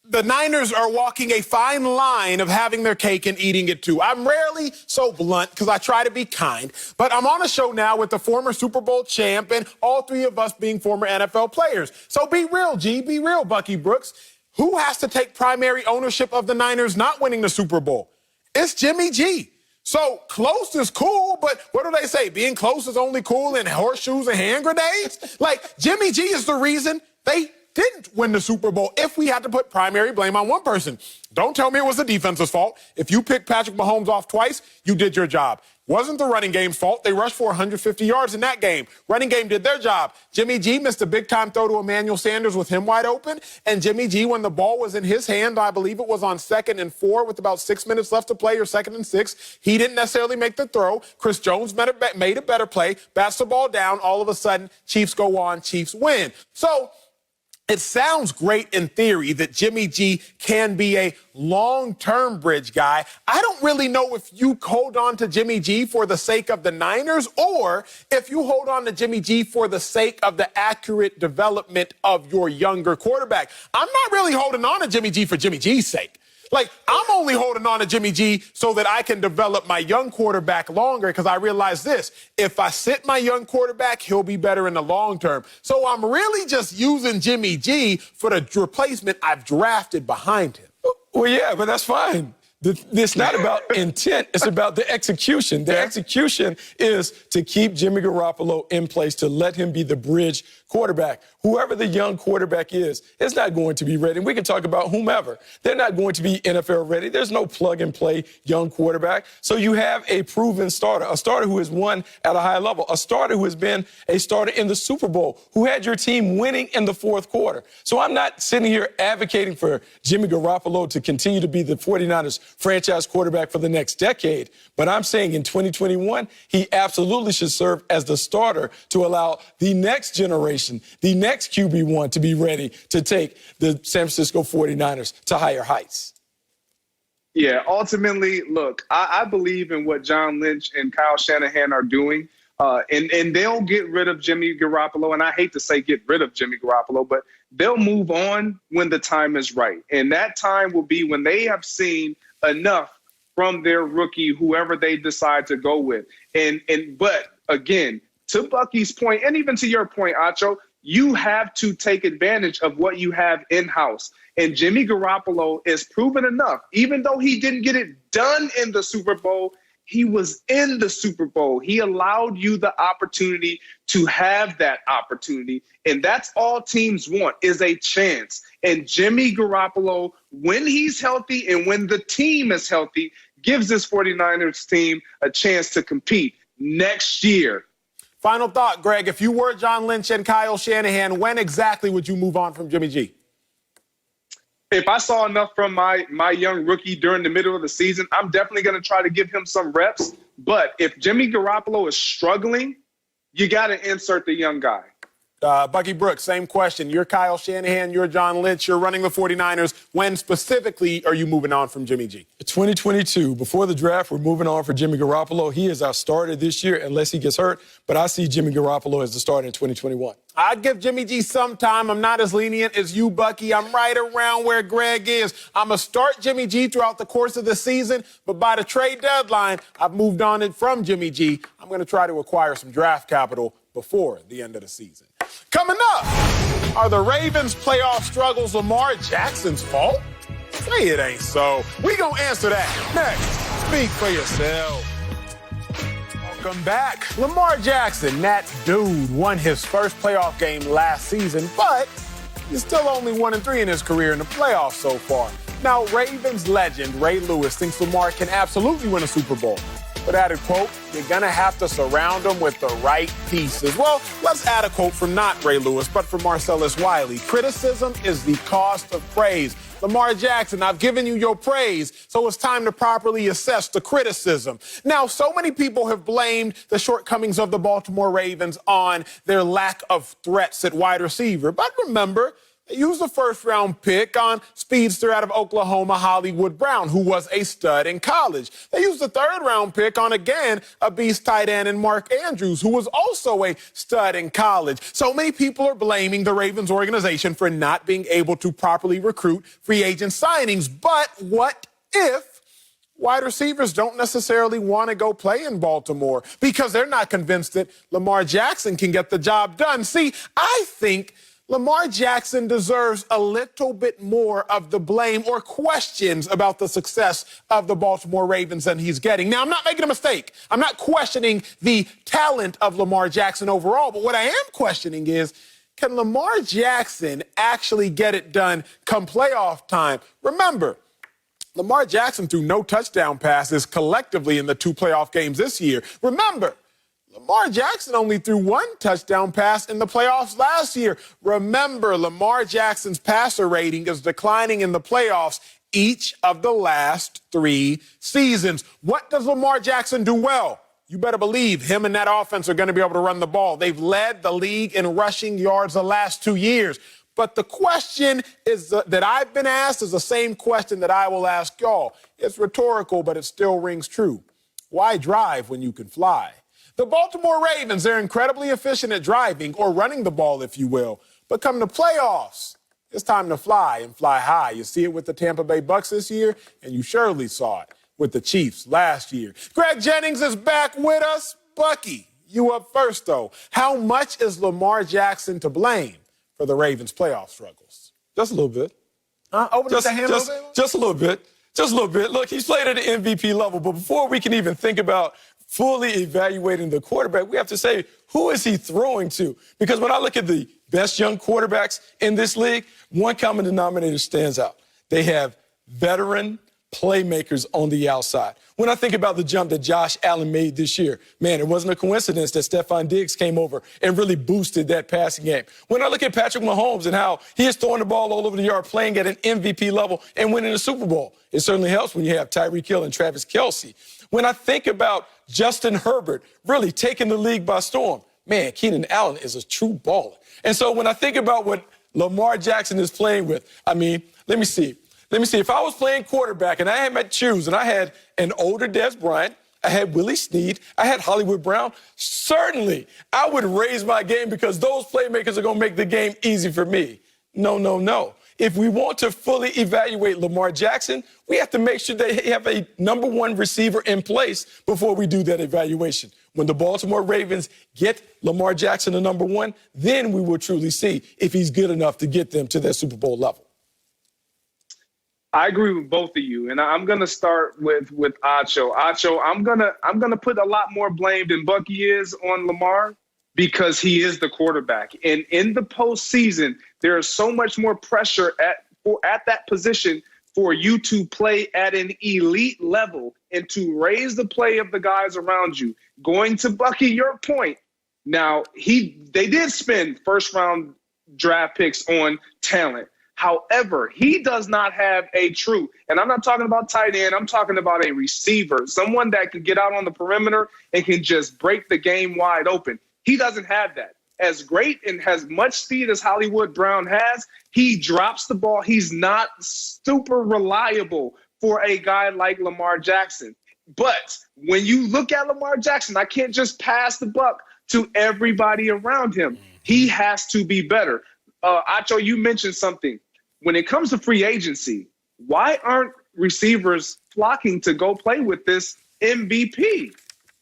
The Niners are walking a fine line of having their cake and eating it too. I'm rarely so blunt because I try to be kind, but I'm on a show now with the former Super Bowl champ and all three of us being former NFL players. So be real, G. Be real, Bucky Brooks. Who has to take primary ownership of the Niners not winning the Super Bowl? It's Jimmy G. So close is cool, but what do they say? Being close is only cool in horseshoes and hand grenades? Like, Jimmy G is the reason they didn't win the Super Bowl if we had to put primary blame on one person. Don't tell me it was the defense's fault. If you picked Patrick Mahomes off twice, you did your job. Wasn't the running game's fault. They rushed for 150 yards in that game. Running game did their job. Jimmy G missed a big-time throw to Emmanuel Sanders with him wide open. And Jimmy G, when the ball was in his hand, I believe it was on 2nd and 4 with about 6 minutes left to play, or 2nd and 6, he didn't necessarily make the throw. Chris Jones made a better play, bats the ball down. All of a sudden, Chiefs go on, Chiefs win. So it sounds great in theory that Jimmy G can be a long-term bridge guy. I don't really know if you hold on to Jimmy G for the sake of the Niners or if you hold on to Jimmy G for the sake of the accurate development of your younger quarterback. I'm not really holding on to Jimmy G for Jimmy G's sake. Like, I'm only holding on to Jimmy G so that I can develop my young quarterback longer, because I realize this. If I sit my young quarterback, he'll be better in the long term. So I'm really just using Jimmy G for the replacement I've drafted behind him. Well, yeah, but that's fine. It's not about intent. It's about the execution. The execution is to keep Jimmy Garoppolo in place, to let him be the bridge quarterback. Whoever the young quarterback is not going to be ready. And we can talk about whomever. They're not going to be NFL ready. There's no plug-and-play young quarterback. So you have a proven starter, a starter who has won at a high level, a starter who has been a starter in the Super Bowl, who had your team winning in the fourth quarter. So I'm not sitting here advocating for Jimmy Garoppolo to continue to be the 49ers franchise quarterback for the next decade. But I'm saying in 2021, he absolutely should serve as the starter to allow the next generation, the next QB1 to be ready to take the San Francisco 49ers to higher heights. Yeah, ultimately, look, I believe in what John Lynch and Kyle Shanahan are doing. And they'll get rid of Jimmy Garoppolo. And I hate to say get rid of Jimmy Garoppolo, but they'll move on when the time is right. And that time will be when they have seen enough from their rookie, whoever they decide to go with. But again, to Bucky's point, and even to your point, Acho, you have to take advantage of what you have in-house. And Jimmy Garoppolo is proven enough. Even though he didn't get it done in the Super Bowl, he was in the Super Bowl. He allowed you the opportunity to have that opportunity. And that's all teams want, is a chance. And Jimmy Garoppolo, when he's healthy and when the team is healthy, gives this 49ers team a chance to compete next year. Final thought, Greg. If you were John Lynch and Kyle Shanahan, when exactly would you move on from Jimmy G? If I saw enough from my young rookie during the middle of the season, I'm definitely going to try to give him some reps. But if Jimmy Garoppolo is struggling, you got to insert the young guy. Bucky Brooks, same question. You're Kyle Shanahan, you're John Lynch, you're running the 49ers. When specifically are you moving on from Jimmy G? 2022, before the draft, we're moving on for Jimmy Garoppolo. He is our starter this year unless he gets hurt, but I see Jimmy Garoppolo as the starter in 2021. I'd give Jimmy G some time. I'm not as lenient as you, Bucky. I'm right around where Greg is. I'm going to start Jimmy G throughout the course of the season, but by the trade deadline, I've moved on from Jimmy G. I'm going to try to acquire some draft capital before the end of the season. Coming up, are the Ravens' playoff struggles Lamar Jackson's fault? Say it ain't so. We gonna answer that next. Speak for yourself. Welcome back. Lamar Jackson, that dude, won his first playoff game last season, but he's still only 1-3 in his career in the playoffs so far. Now, Ravens legend Ray Lewis thinks Lamar can absolutely win a Super Bowl. But added quote, you're going to have to surround them with the right pieces. Well, let's add a quote from not Ray Lewis, but from Marcellus Wiley. Criticism is the cost of praise. Lamar Jackson, I've given you your praise, so it's time to properly assess the criticism. Now, so many people have blamed the shortcomings of the Baltimore Ravens on their lack of threats at wide receiver. But remember, they used a first-round pick on speedster out of Oklahoma, Hollywood Brown, who was a stud in college. They used a third-round pick on, again, a beast tight end in Mark Andrews, who was also a stud in college. So many people are blaming the Ravens organization for not being able to properly recruit free agent signings. But what if wide receivers don't necessarily want to go play in Baltimore because they're not convinced that Lamar Jackson can get the job done? See, I think Lamar Jackson deserves a little bit more of the blame or questions about the success of the Baltimore Ravens than he's getting. Now, I'm not making a mistake. I'm not questioning the talent of Lamar Jackson overall, but what I am questioning is, can Lamar Jackson actually get it done come playoff time? Remember, Lamar Jackson threw no touchdown passes collectively in the 2 playoff games this year. Remember, Lamar Jackson only threw 1 touchdown pass in the playoffs last year. Remember, Lamar Jackson's passer rating is declining in the playoffs each of the last 3 seasons. What does Lamar Jackson do well? You better believe him and that offense are going to be able to run the ball. They've led the league in rushing yards the last 2 years. But the question is that I've been asked is the same question that I will ask y'all. It's rhetorical, but it still rings true. Why drive when you can fly? The Baltimore Ravens, they're incredibly efficient at driving or running the ball, if you will. But come to playoffs, it's time to fly and fly high. You see it with the Tampa Bay Bucks this year, and you surely saw it with the Chiefs last year. Greg Jennings is back with us. Bucky, you up first, though. How much is Lamar Jackson to blame for the Ravens' playoff struggles? Just a little bit. Open up the hand a little bit. Just a little bit. Just a little bit. Look, he's played at the MVP level, but before we can even think about fully evaluating the quarterback, we have to say, who is he throwing to? Because when I look at the best young quarterbacks in this league, one common denominator stands out. They have veteran playmakers on the outside. When I think about the jump that Josh Allen made this year, man, it wasn't a coincidence that Stephon Diggs came over and really boosted that passing game. When I look at Patrick Mahomes and how he is throwing the ball all over the yard, playing at an MVP level and winning a Super Bowl, it certainly helps when you have Tyreek Hill and Travis Kelce. When I think about Justin Herbert really taking the league by storm, man, Keenan Allen is a true baller. And so when I think about what Lamar Jackson is playing with, I mean, let me see. If I was playing quarterback and I had my choose and I had an older Des Bryant, I had Willie Snead, I had Hollywood Brown, certainly I would raise my game because those playmakers are going to make the game easy for me. No. If we want to fully evaluate Lamar Jackson, we have to make sure they have a number one receiver in place before we do that evaluation. When the Baltimore Ravens get Lamar Jackson to number one, then we will truly see if he's good enough to get them to their Super Bowl level. I agree with both of you, and I'm gonna start with Acho. Acho, I'm gonna put a lot more blame than Bucky is on Lamar because he is the quarterback, and in the postseason, there is so much more pressure at that position for you to play at an elite level and to raise the play of the guys around you. Going to Bucky, your point. Now they did spend first-round draft picks on talent. However, he does not have a true, and I'm not talking about tight end, I'm talking about a receiver, someone that can get out on the perimeter and can just break the game wide open. He doesn't have that. As great and as much speed as Hollywood Brown has, he drops the ball. He's not super reliable for a guy like Lamar Jackson. But when you look at Lamar Jackson, I can't just pass the buck to everybody around him. He has to be better. Acho, you mentioned something. When it comes to free agency, why aren't receivers flocking to go play with this MVP?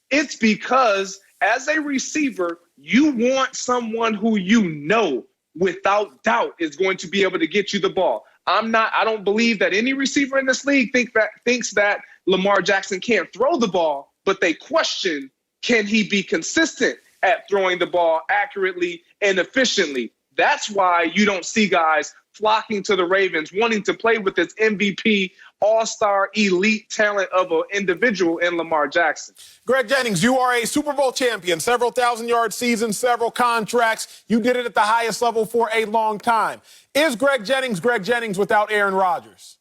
It's because as a receiver, you want someone who you know without doubt is going to be able to get you the ball. I don't believe that any receiver in this league thinks that Lamar Jackson can't throw the ball, but they question, can he be consistent at throwing the ball accurately and efficiently? That's why you don't see guys flocking to the Ravens, wanting to play with this MVP, all-star, elite talent of an individual in Lamar Jackson. Greg Jennings, you are a Super Bowl champion, several thousand-yard seasons, several contracts. You did it at the highest level for a long time. Is Greg Jennings without Aaron Rodgers?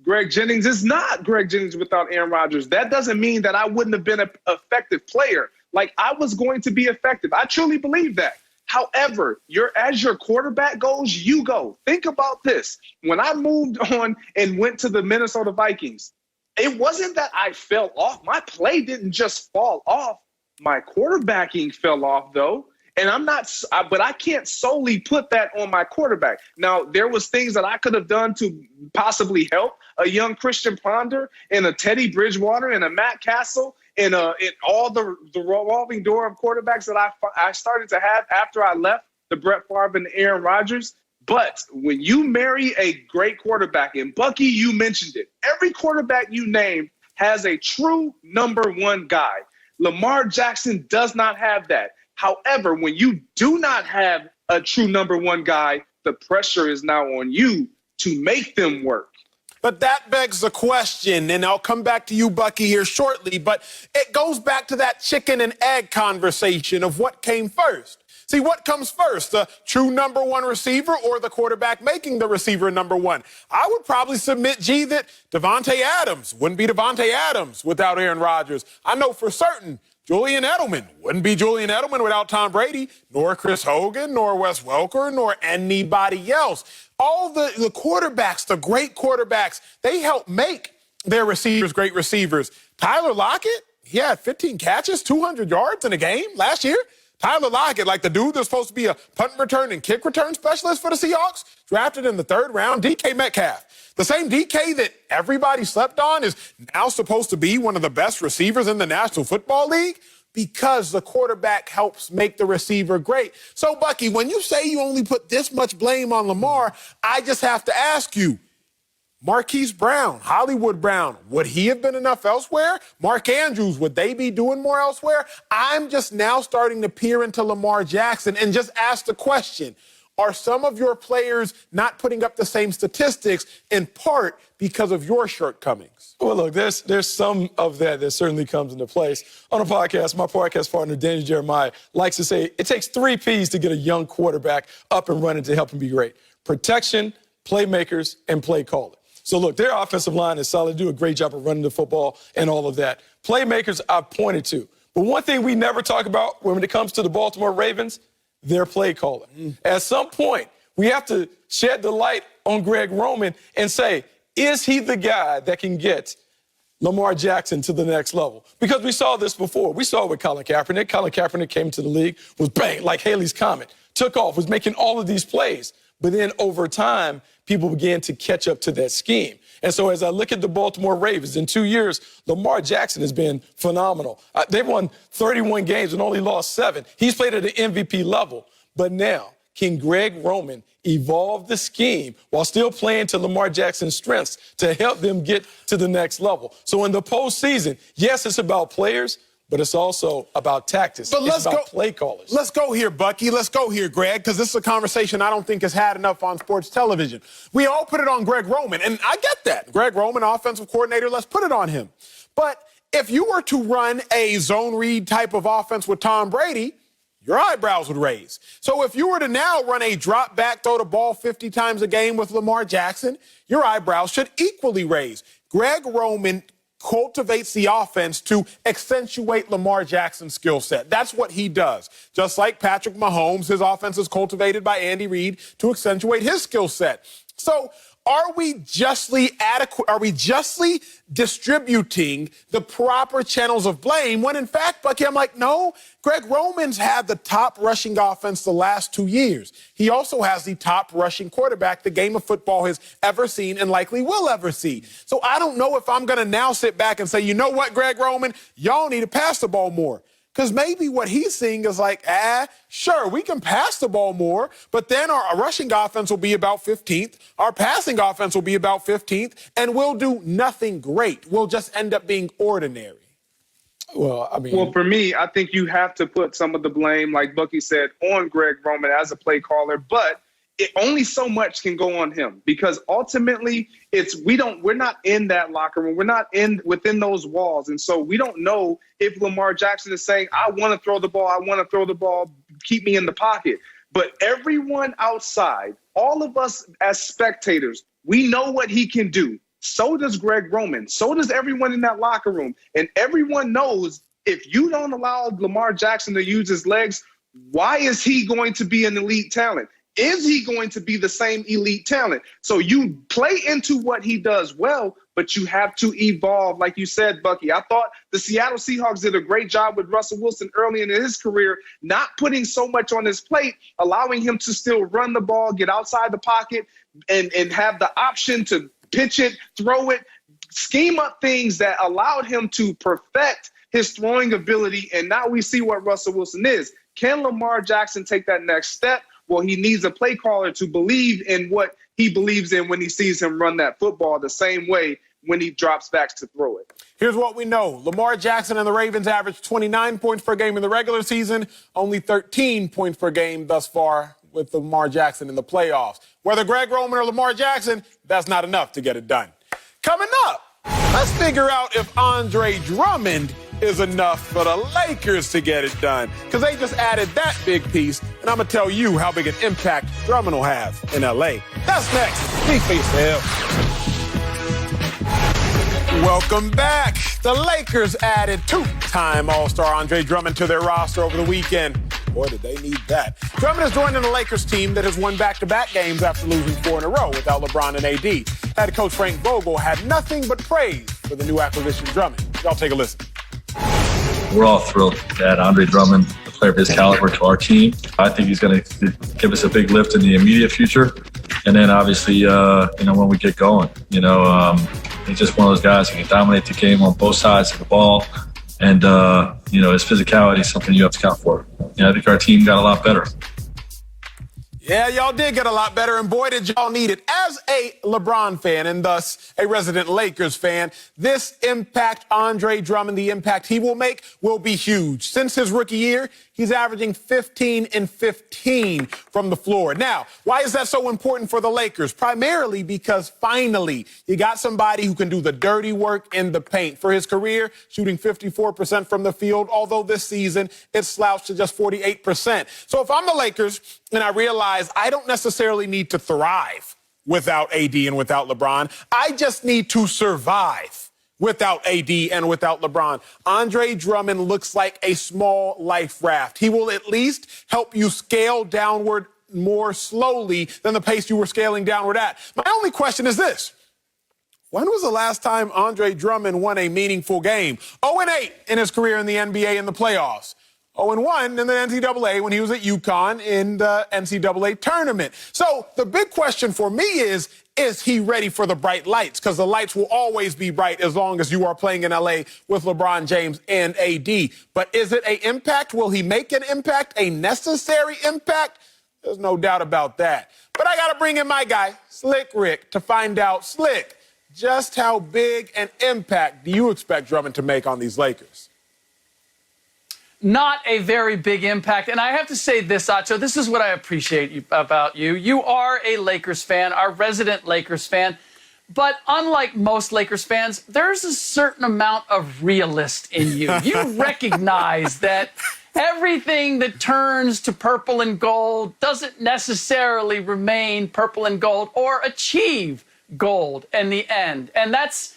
Greg Jennings is not Greg Jennings without Aaron Rodgers. That doesn't mean that I wouldn't have been an effective player. Like, I was going to be effective. I truly believe that. However, as your quarterback goes, you go. Think about this. When I moved on and went to the Minnesota Vikings, it wasn't that I fell off. My play didn't just fall off. My quarterbacking fell off, though. And but I can't solely put that on my quarterback. Now, there was things that I could have done to possibly help a young Christian Ponder and a Teddy Bridgewater and a Matt Castle and all the revolving door of quarterbacks that I started to have after I left the Brett Favre and Aaron Rodgers. But when you marry a great quarterback, and Bucky, you mentioned it, every quarterback you named has a true number one guy. Lamar Jackson does not have that. However, when you do not have a true number one guy, the pressure is now on you to make them work. But that begs the question, and I'll come back to you, Bucky, here shortly, but it goes back to that chicken and egg conversation of what came first. See, what comes first, the true number one receiver or the quarterback making the receiver number one? I would probably submit, that Davante Adams wouldn't be Davante Adams without Aaron Rodgers. I know for certain Julian Edelman wouldn't be Julian Edelman without Tom Brady, nor Chris Hogan, nor Wes Welker, nor anybody else. All the quarterbacks, the great quarterbacks, they help make their receivers great receivers. Tyler Lockett, he had 15 catches, 200 yards in a game last year. Tyler Lockett, like the dude that's supposed to be a punt return and kick return specialist for the Seahawks, drafted in the third round, DK Metcalf. The same DK that everybody slept on is now supposed to be one of the best receivers in the National Football League because the quarterback helps make the receiver great. So, Bucky, when you say you only put this much blame on Lamar, I just have to ask you, Marquise Brown, Hollywood Brown, would he have been enough elsewhere? Mark Andrews, would they be doing more elsewhere? I'm just now starting to peer into Lamar Jackson and just ask the question, are some of your players not putting up the same statistics in part because of your shortcomings? Well, look, there's some of that certainly comes into place. On a podcast, my podcast partner, Daniel Jeremiah, likes to say it takes 3 Ps to get a young quarterback up and running to help him be great. Protection, playmakers, and play calling. So, look, their offensive line is solid. They do a great job of running the football and all of that. Playmakers, I've pointed to. But one thing we never talk about when it comes to the Baltimore Ravens, their play calling. At some point, we have to shed the light on Greg Roman and say, is he the guy that can get Lamar Jackson to the next level? Because we saw this before. We saw it with Colin Kaepernick. Colin Kaepernick came to the league, was bang, like Haley's Comet, took off, was making all of these plays. But then over time, people began to catch up to that scheme. And so as I look at the Baltimore Ravens, in 2 years, Lamar Jackson has been phenomenal. They've won 31 games and only lost 7. He's played at an MVP level. But now, can Greg Roman evolve the scheme while still playing to Lamar Jackson's strengths to help them get to the next level? So in the postseason, yes, it's about players, but it's also about tactics. But it's about play callers. Let's go here, Bucky. Let's go here, Greg, because this is a conversation I don't think is had enough on sports television. We all put it on Greg Roman, and I get that. Greg Roman, offensive coordinator, let's put it on him. But if you were to run a zone read type of offense with Tom Brady, your eyebrows would raise. So if you were to now run a drop back, throw the ball 50 times a game with Lamar Jackson, your eyebrows should equally raise. Greg Roman cultivates the offense to accentuate Lamar Jackson's skill set. That's what he does. Just like Patrick Mahomes, his offense is cultivated by Andy Reid to accentuate his skill set. So are we justly adequate? Are we justly distributing the proper channels of blame when, in fact, Bucky, I'm like, no, Greg Roman's had the top rushing offense the last 2 years. He also has the top rushing quarterback the game of football has ever seen and likely will ever see. So I don't know if I'm going to now sit back and say, you know what, Greg Roman, y'all need to pass the ball more. Because maybe what he's seeing is like, sure, we can pass the ball more, but then our rushing offense will be about 15th, our passing offense will be about 15th, and we'll do nothing great. We'll just end up being ordinary. Well, for me, I think you have to put some of the blame, like Bucky said, on Greg Roman as a play caller, but only so much can go on him because ultimately we're not in that locker room. We're not within those walls. And so we don't know if Lamar Jackson is saying, I want to throw the ball, keep me in the pocket. But everyone outside, all of us as spectators, we know what he can do. So does Greg Roman. So does everyone in that locker room. And everyone knows if you don't allow Lamar Jackson to use his legs, why is he going to be an elite talent? Is he going to be the same elite talent? So you play into what he does well, but you have to evolve. Like you said, Bucky, I thought the Seattle Seahawks did a great job with Russell Wilson early in his career, not putting so much on his plate, allowing him to still run the ball, get outside the pocket, and have the option to pitch it, throw it, scheme up things that allowed him to perfect his throwing ability. And now we see what Russell Wilson is. Can Lamar Jackson take that next step? Well, he needs a play caller to believe in what he believes in when he sees him run that football the same way when he drops back to throw it. Here's what we know. Lamar Jackson and the Ravens averaged 29 points per game in the regular season, only 13 points per game thus far with Lamar Jackson in the playoffs. Whether Greg Roman or Lamar Jackson, that's not enough to get it done. Coming up, let's figure out if Andre Drummond is enough for the Lakers to get it done, because they just added that big piece, and I'm going to tell you how big an impact Drummond will have in L.A. That's next. Be face hell. Welcome back. The Lakers added two-time All-Star Andre Drummond to their roster over the weekend. Boy, did they need that. Drummond is joining the Lakers team that has won back-to-back games after losing 4 in a row without LeBron and AD. Head coach Frank Vogel had nothing but praise for the new acquisition Drummond. Y'all take a listen. We're all thrilled to add Andre Drummond, a player of his caliber, to our team. I think he's going to give us a big lift in the immediate future. And then obviously, when we get going, he's just one of those guys who can dominate the game on both sides of the ball. And, his physicality is something you have to count for. I think our team got a lot better. Yeah, y'all did get a lot better, and boy, did y'all need it. as a LeBron fan and thus a resident Lakers fan, this impact Andre Drummond, the impact he will make, will be huge. Since his rookie year, he's averaging 15 and 15 from the floor. Now, why is that so important for the Lakers? Primarily because finally you got somebody who can do the dirty work in the paint. For his career, shooting 54% from the field, although this season it's slouched to just 48%. So if I'm the Lakers and I realize I don't necessarily need to thrive without AD and without LeBron, I just need to survive without AD and without LeBron. Andre Drummond looks like a small life raft. He will at least help you scale downward more slowly than the pace you were scaling downward at. My only question is this. When was the last time Andre Drummond won a meaningful game? 0-8 in his career in the NBA in the playoffs. 0-1 in the NCAA when he was at UConn in the NCAA tournament. So the big question for me is he ready for the bright lights? Because the lights will always be bright as long as you are playing in LA with LeBron James and AD. But is it an impact? Will he make an impact, a necessary impact? There's no doubt about that. But I got to bring in my guy, Slick Rick, to find out, Slick, just how big an impact do you expect Drummond to make on these Lakers? Not a very big impact. And I have to say this, Acho, this is what I appreciate about you. You are a Lakers fan, our resident Lakers fan. But unlike most Lakers fans, there's a certain amount of realist in you. You recognize that everything that turns to purple and gold doesn't necessarily remain purple and gold or achieve gold in the end. And that's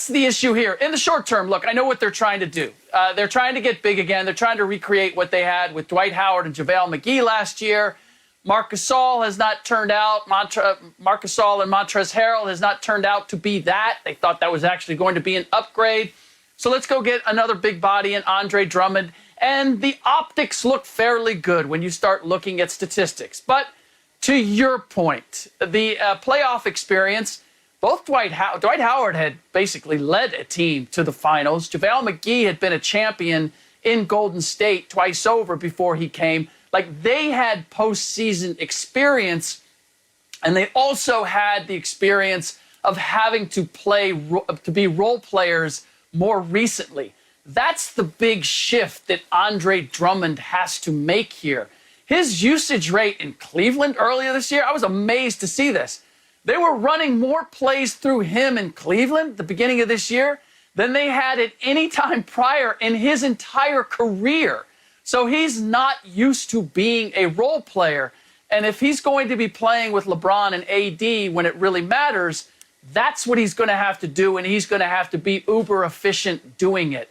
the issue here. In the short term, look, I know what they're trying to do. They're trying to get big again. They're trying to recreate what they had with Dwight Howard and JaVale McGee last year. Marc Gasol has not turned out. Marc Gasol and Montrezl Harrell has not turned out to be that. They thought that was actually going to be an upgrade. So let's go get another big body in Andre Drummond. And the optics look fairly good when you start looking at statistics. But to your point, the playoff experience, both Dwight Howard had basically led a team to the finals. JaVale McGee had been a champion in Golden State twice over before he came. Like, they had postseason experience, and they also had the experience of having to be role players more recently. That's the big shift that Andre Drummond has to make here. His usage rate in Cleveland earlier this year, I was amazed to see this. They were running more plays through him in Cleveland at the beginning of this year than they had at any time prior in his entire career. So he's not used to being a role player. And if he's going to be playing with LeBron and AD when it really matters, that's what he's going to have to do, and he's going to have to be uber efficient doing it.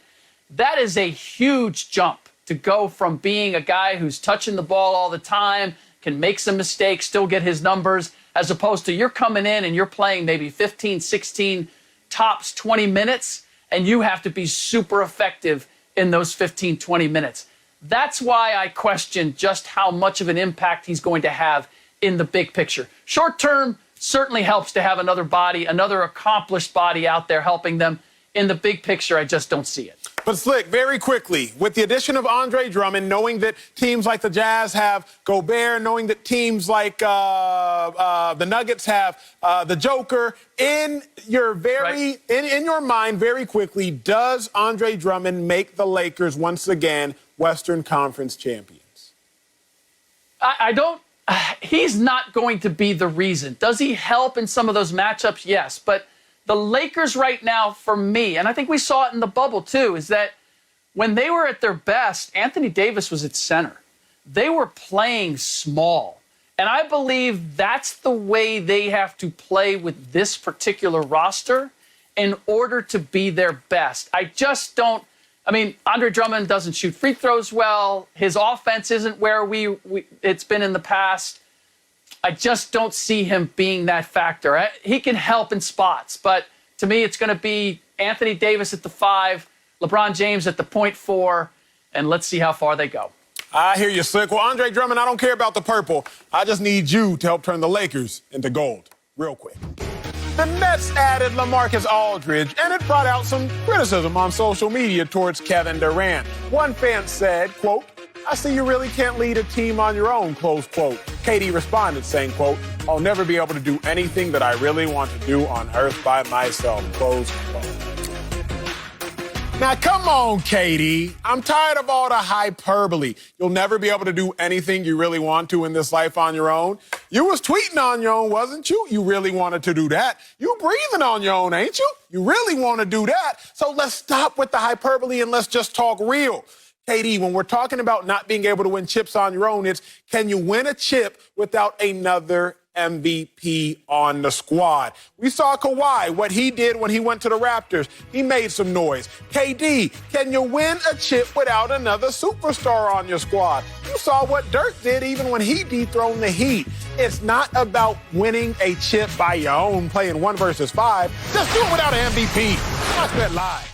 That is a huge jump to go from being a guy who's touching the ball all the time, can make some mistakes, still get his numbers, as opposed to you're coming in and you're playing maybe 15, 16, tops 20 minutes, and you have to be super effective in those 15, 20 minutes. That's why I question just how much of an impact he's going to have in the big picture. Short term certainly helps to have another body, another accomplished body out there helping them. In the big picture, I just don't see it. But Slick, very quickly, with the addition of Andre Drummond, knowing that teams like the Jazz have Gobert, knowing that teams like the Nuggets have the Joker, in your in your mind, very quickly, does Andre Drummond make the Lakers once again Western Conference champions? I don't. He's not going to be the reason. Does he help in some of those matchups? Yes, but the Lakers right now, for me, and I think we saw it in the bubble too, is that when they were at their best, Anthony Davis was at center. They were playing small. And I believe that's the way they have to play with this particular roster in order to be their best. I just don't. I mean, Andre Drummond doesn't shoot free throws well. His offense isn't where it's been in the past. I just don't see him being that factor. He can help in spots, but to me, it's going to be Anthony Davis at the 5, LeBron James at the .4, and let's see how far they go. I hear you, Slick. Well, Andre Drummond, I don't care about the purple. I just need you to help turn the Lakers into gold real quick. The Nets added LaMarcus Aldridge, and it brought out some criticism on social media towards Kevin Durant. One fan said, quote, I see you really can't lead a team on your own, close quote. KD responded saying, quote, I'll never be able to do anything that I really want to do on earth by myself, close quote. Now, come on, KD. I'm tired of all the hyperbole. You'll never be able to do anything you really want to in this life on your own. You was tweeting on your own, wasn't you? You really wanted to do that. You breathing on your own, ain't you? You really want to do that. So let's stop with the hyperbole and let's just talk real. KD, when we're talking about not being able to win chips on your own, it's can you win a chip without another MVP on the squad? We saw Kawhi, what he did when he went to the Raptors. He made some noise. KD, can you win a chip without another superstar on your squad? You saw what Dirk did even when he dethroned the Heat. It's not about winning a chip by your own, playing 1 versus 5. Just do it without an MVP. Watch that live.